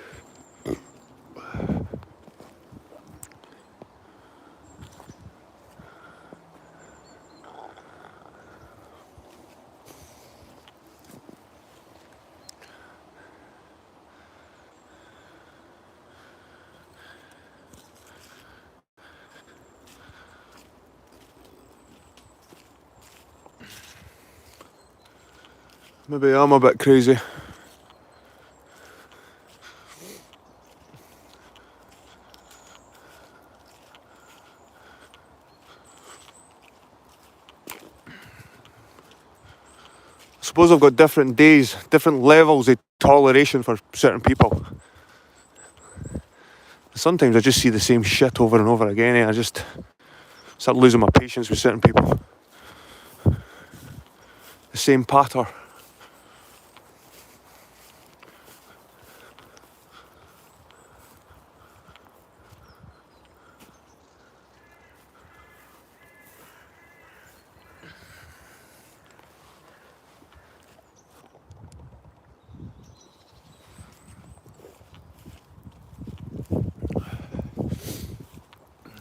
Maybe I'm a bit crazy. I suppose I've got different days, different levels of toleration for certain people. Sometimes I just see the same shit over and over again, I just start losing my patience with certain people. The same patter.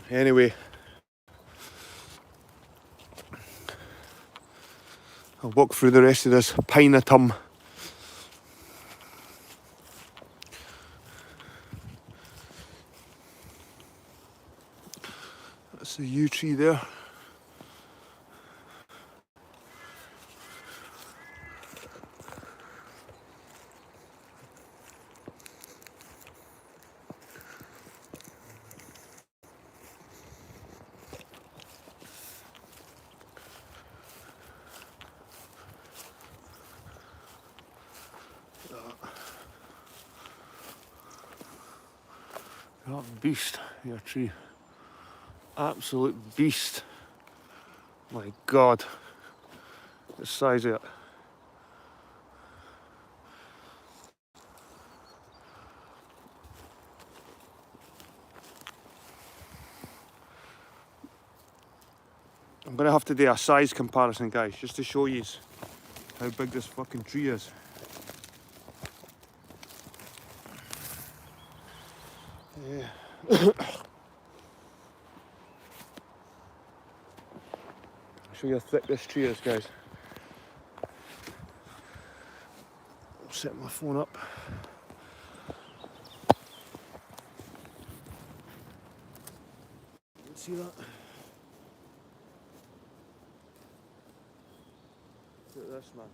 Anyway, I'll walk through the rest of this Pinetum. That's the yew tree there. That beast, your tree. Absolute beast. My God. The size of it. I'm going to have to do a size comparison, guys, just to show you. how big this fucking tree is. Yeah. I'll show you how thick this tree is, guys. I'll set my phone up. See that? Look at this, man.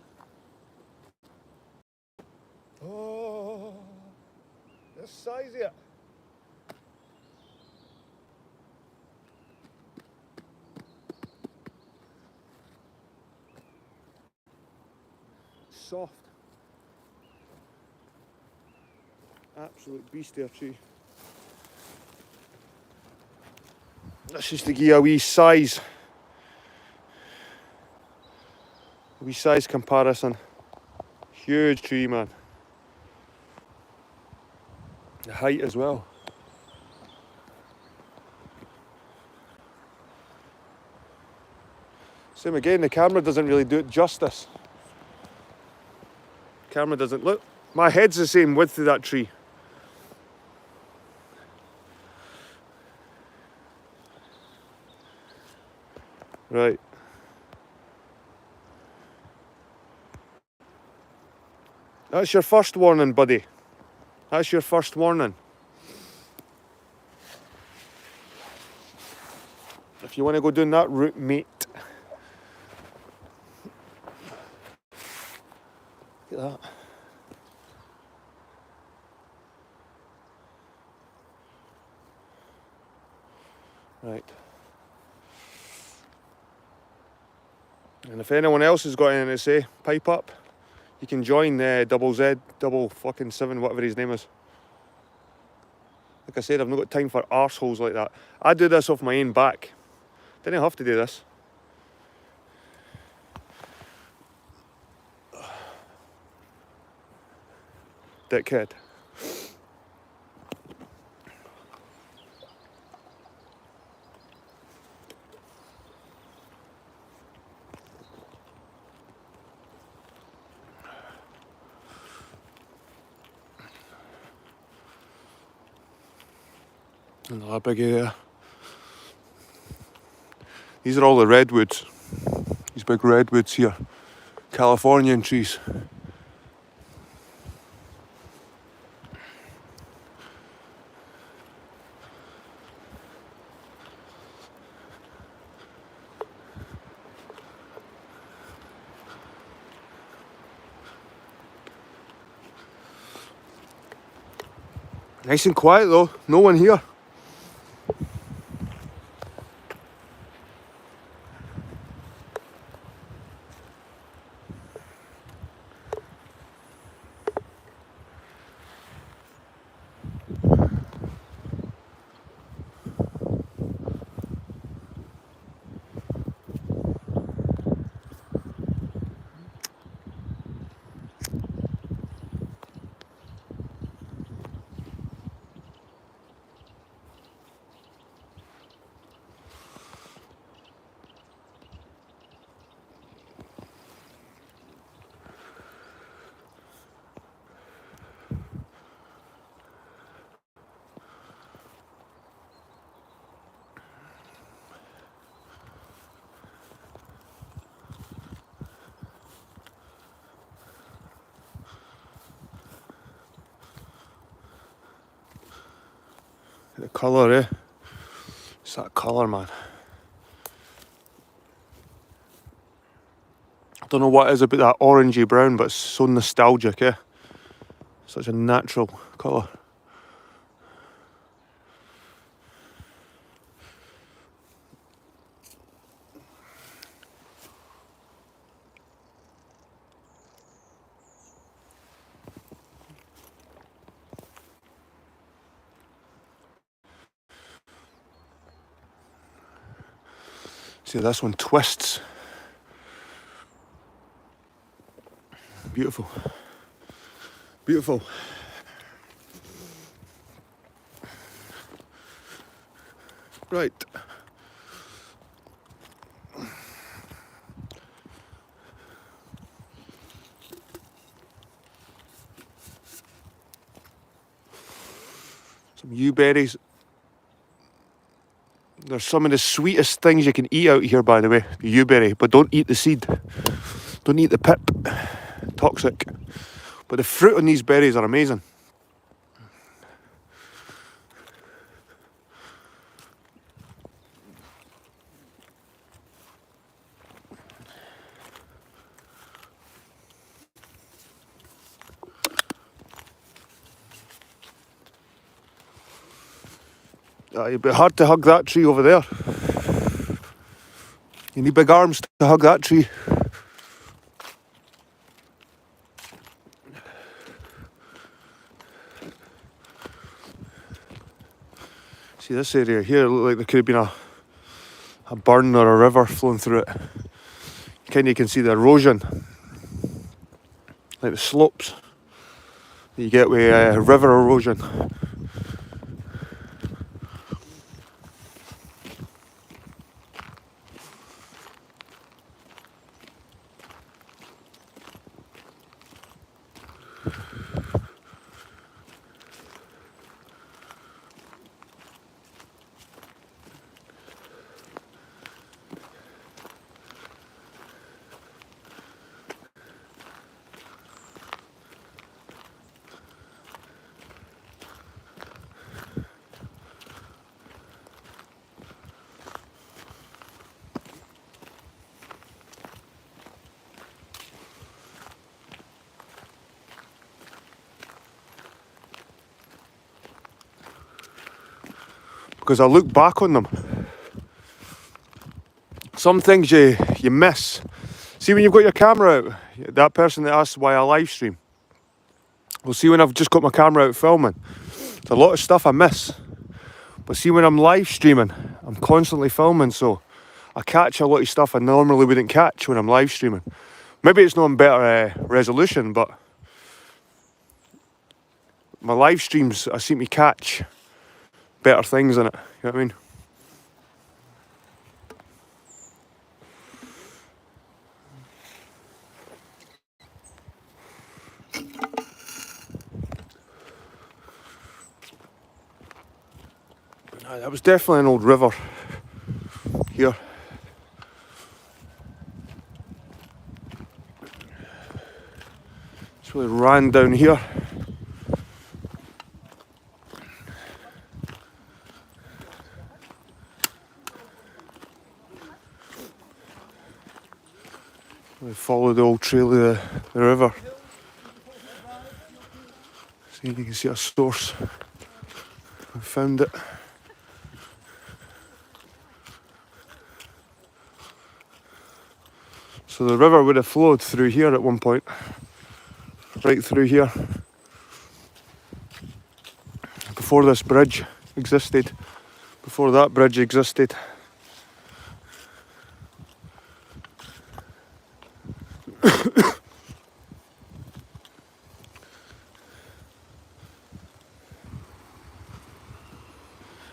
Oh, this size here. Soft. Absolute beast there, tree. That's just to give you a wee size comparison. Huge tree, man. The height as well. Same again, the camera doesn't really do it justice. Camera doesn't look. My head's the same width of that tree. Right. That's your first warning, buddy. That's your first warning. If you want to go down that route, mate. Look at that. Right. And if anyone else has got anything to say, pipe up. You can join double Z, double fucking 7, whatever his name is. Like I said, I've not got time for arseholes like that. I do this off my own back. Didn't have to do this. Dickhead. Another big area. These are all the redwoods. These big redwoods here. Californian trees. Nice and quiet though, no one here. The colour, eh? It's that colour, man. I don't know what it is about that orangey brown, but it's so nostalgic, eh? Such a natural colour. See, this one twists. Beautiful. Beautiful. Right. Yew berries. They're some of the sweetest things you can eat out here, by the way, the yew berry. But don't eat the seed. Don't eat the pip. Toxic. But the fruit on these berries are amazing. It'd be hard to hug that tree over there. You need big arms to hug that tree. See this area here, it looked like there could have been a burn or a river flowing through it. Kind of can see the erosion, like the slopes that you get with river erosion. Because I look back on them, some things you miss. See, when you've got your camera out, that person that asked why I live stream, well, see, when I've just got my camera out filming, there's a lot of stuff I miss. But see, when I'm live streaming, I'm constantly filming, so I catch a lot of stuff I normally wouldn't catch when I'm live streaming. Maybe it's not in better resolution, but my live streams, I seem to catch better things in it, you know what I mean? That was definitely an old river here. It's really ran down here. We follow the old trail of the river. See, you can see a source. I found it. So the river would have flowed through here at one point. Right through here. Before this bridge existed. Before that bridge existed.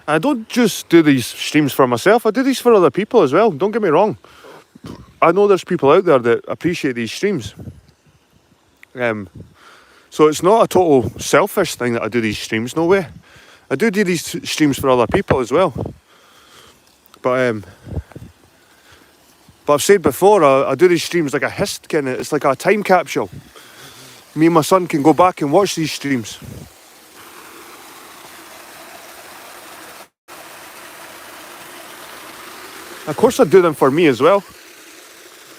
I don't just do these streams for myself, I do these for other people as well, don't get me wrong. I know there's people out there that appreciate these streams. So it's not a total selfish thing that I do these streams, no way. I do these streams for other people as well. But I've said before, I do these streams like a it's like a time capsule. Me and my son can go back and watch these streams. Of course I do them for me as well.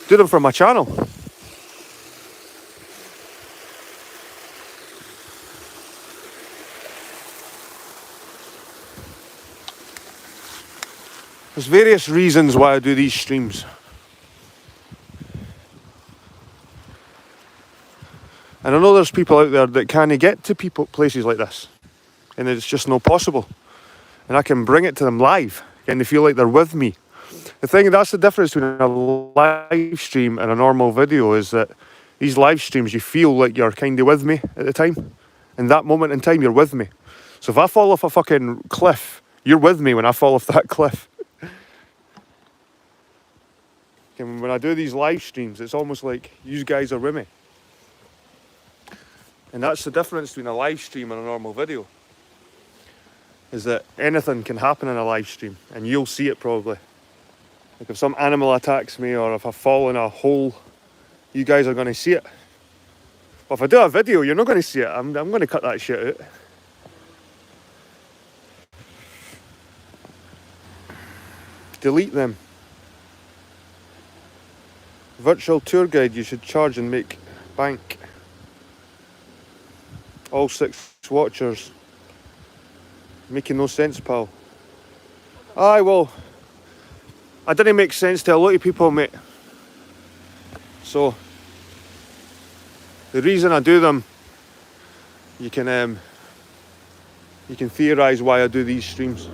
Do them for my channel. There's various reasons why I do these streams. And I know there's people out there that can't get to places like this. And it's just not possible. And I can bring it to them live. And they feel like they're with me. That's the difference between a live stream and a normal video, is that these live streams, you feel like you're kind of with me at the time. In that moment in time, you're with me. So if I fall off a fucking cliff, you're with me when I fall off that cliff. And when I do these live streams, it's almost like you guys are with me. And that's the difference between a live stream and a normal video. is that anything can happen in a live stream, and you'll see it probably. Like if some animal attacks me, or if I fall in a hole, you guys are going to see it. But if I do a video, you're not going to see it. I'm going to cut that shit out. Delete them. Virtual tour guide, you should charge and make bank. All 6 watchers. Making no sense, pal. Aye, well, I didn't make sense to a lot of people, mate. So, the reason I do them, you can theorise why I do these streams.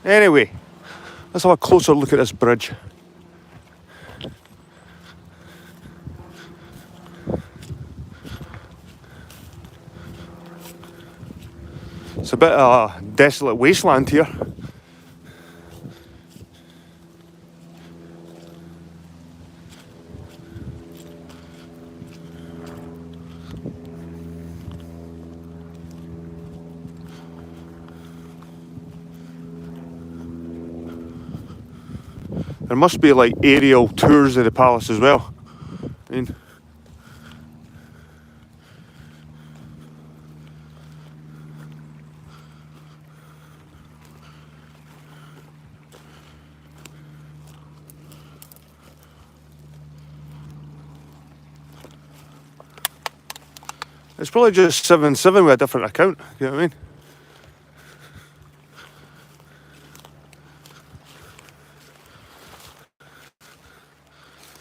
Anyway, let's have a closer look at this bridge. It's a bit of a desolate wasteland here. There must be like aerial tours of the palace as well. I mean, it's probably just 7-7 with a different account, you know what I mean?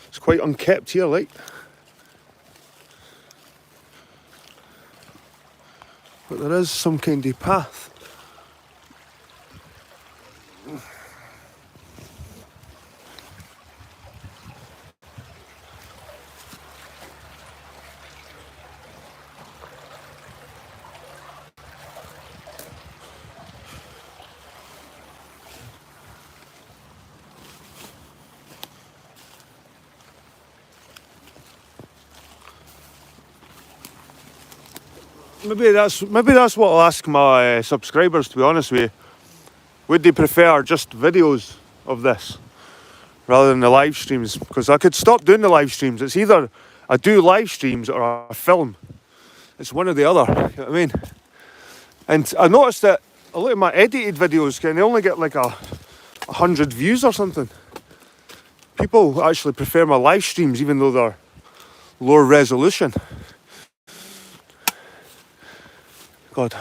It's quite unkept here, like. But there is some kind of path. Maybe that's what I'll ask my subscribers, to be honest with you. Would they prefer just videos of this rather than the live streams? Because I could stop doing the live streams. It's either I do live streams or I film. It's one or the other, you know what I mean? And I noticed that a lot of my edited videos can only get like 100 views or something. People actually prefer my live streams even though they're lower resolution. God.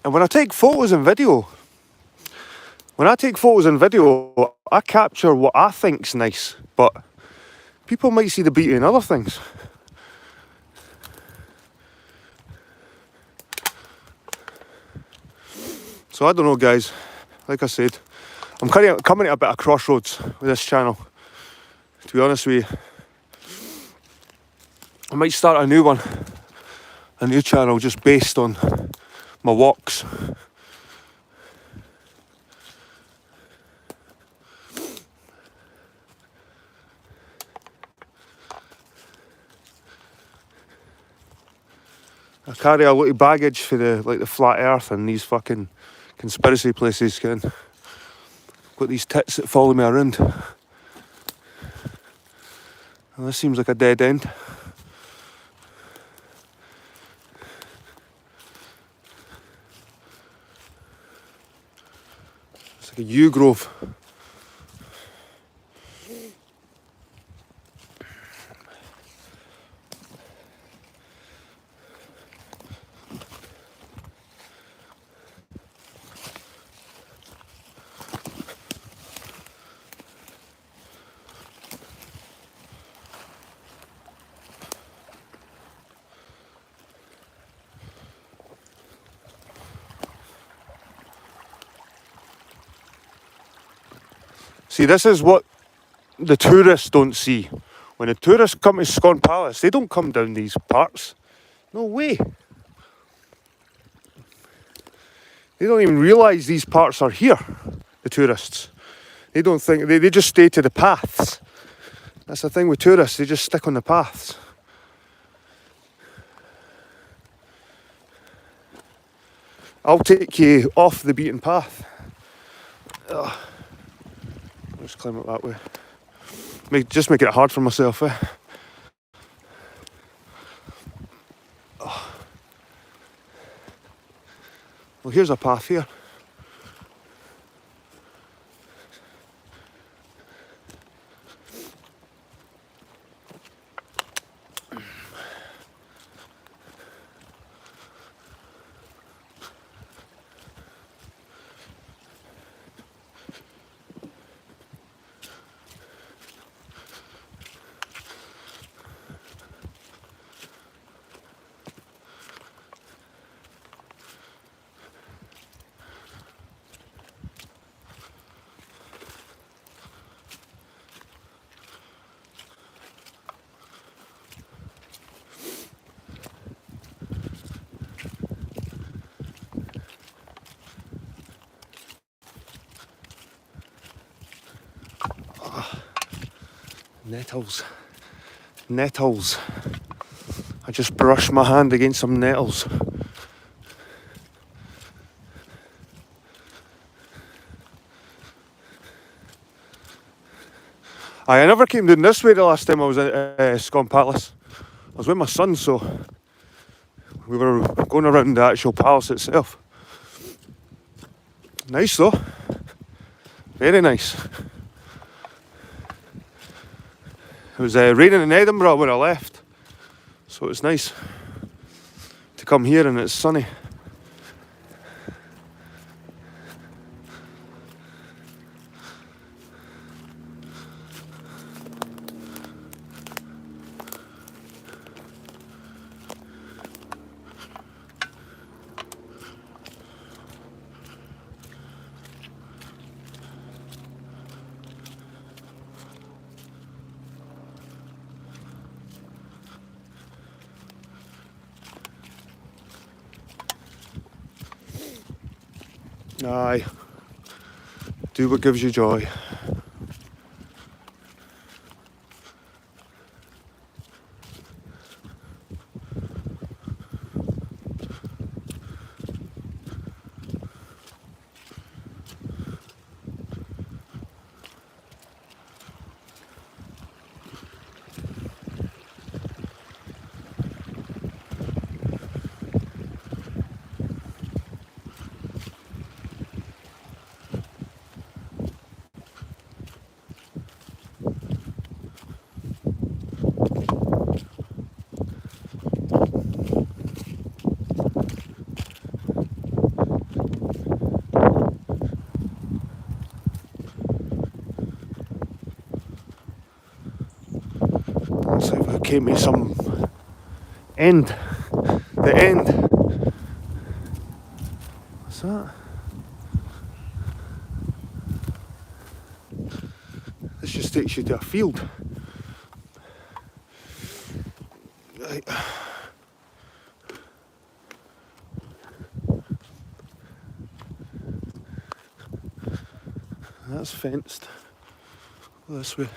And when I take photos and video, I capture what I think's nice, but people might see the beauty in other things. So I don't know, guys. Like I said, I'm coming at a bit of crossroads with this channel, to be honest with you. I might start a new channel just based on my walks. I carry a lot of baggage for the flat earth and these fucking conspiracy places, got these tits that follow me around. And this seems like a dead end. It's like a yew grove. See, this is what the tourists don't see. When the tourists come to Scone Palace, they don't come down these parts. No way. They don't even realise these parts are here, the tourists. They don't think, they just stay to the paths. That's the thing with tourists, they just stick on the paths. I'll take you off the beaten path. I'll just climb up that way. Just make it hard for myself, eh? Well, here's a path here. Nettles. Nettles. I just brushed my hand against some nettles. I never came down this way the last time I was at Scone Palace. I was with my son, so we were going around the actual palace itself. Nice though. Very nice. It was raining in Edinburgh when I left, so it's nice to come here and it's sunny. Aye, do what gives you joy. Looks like we came to some end. The end. What's that? This just takes you to a field. Right. That's fenced. This way.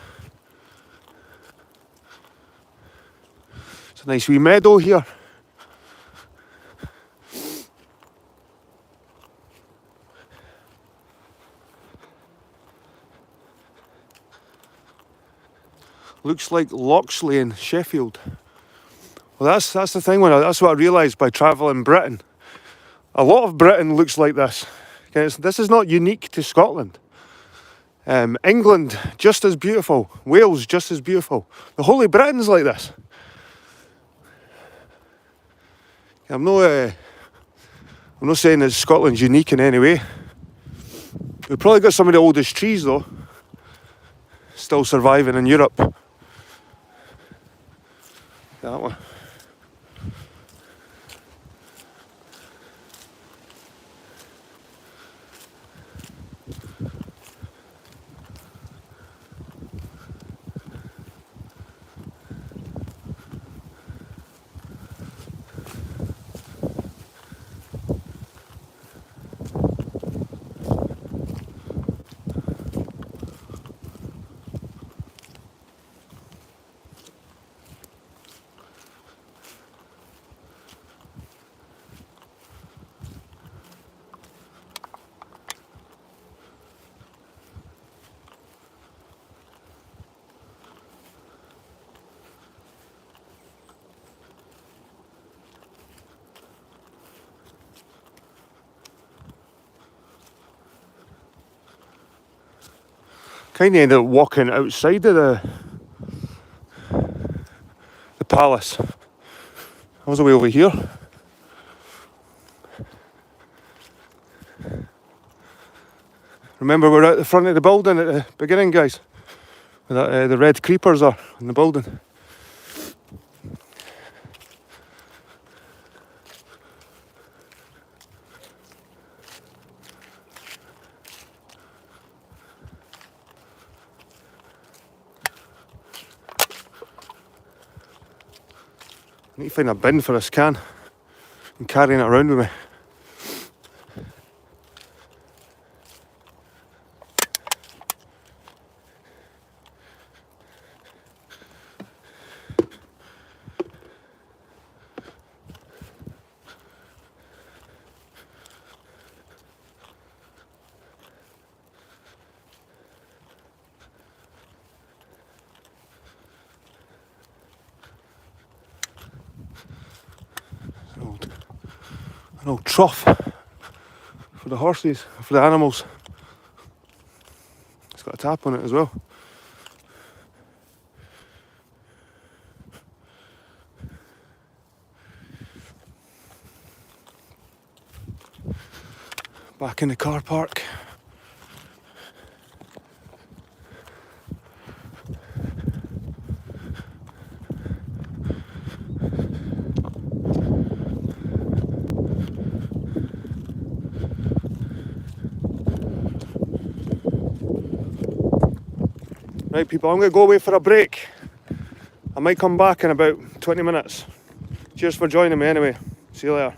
It's a nice wee meadow here. Looks like Loxley in Sheffield. Well, that's the thing. That's what I realised by travelling Britain. A lot of Britain looks like this. Okay, this is not unique to Scotland. England, just as beautiful. Wales, just as beautiful. The whole of Britain's like this. I'm not saying that Scotland's unique in any way. We've probably got some of the oldest trees though, still surviving in Europe. That one. Kind of ended up walking outside of the palace. I was away over here. Remember, we're at the front of the building at the beginning, guys. The red creepers are in the building. I need to find a bin for this can and carrying it around with me. An old trough for the horses, for the animals. It's got a tap on it as well. Back in the car park. Right, people, I'm going to go away for a break. I might come back in about 20 minutes. Cheers for joining me anyway. See you later.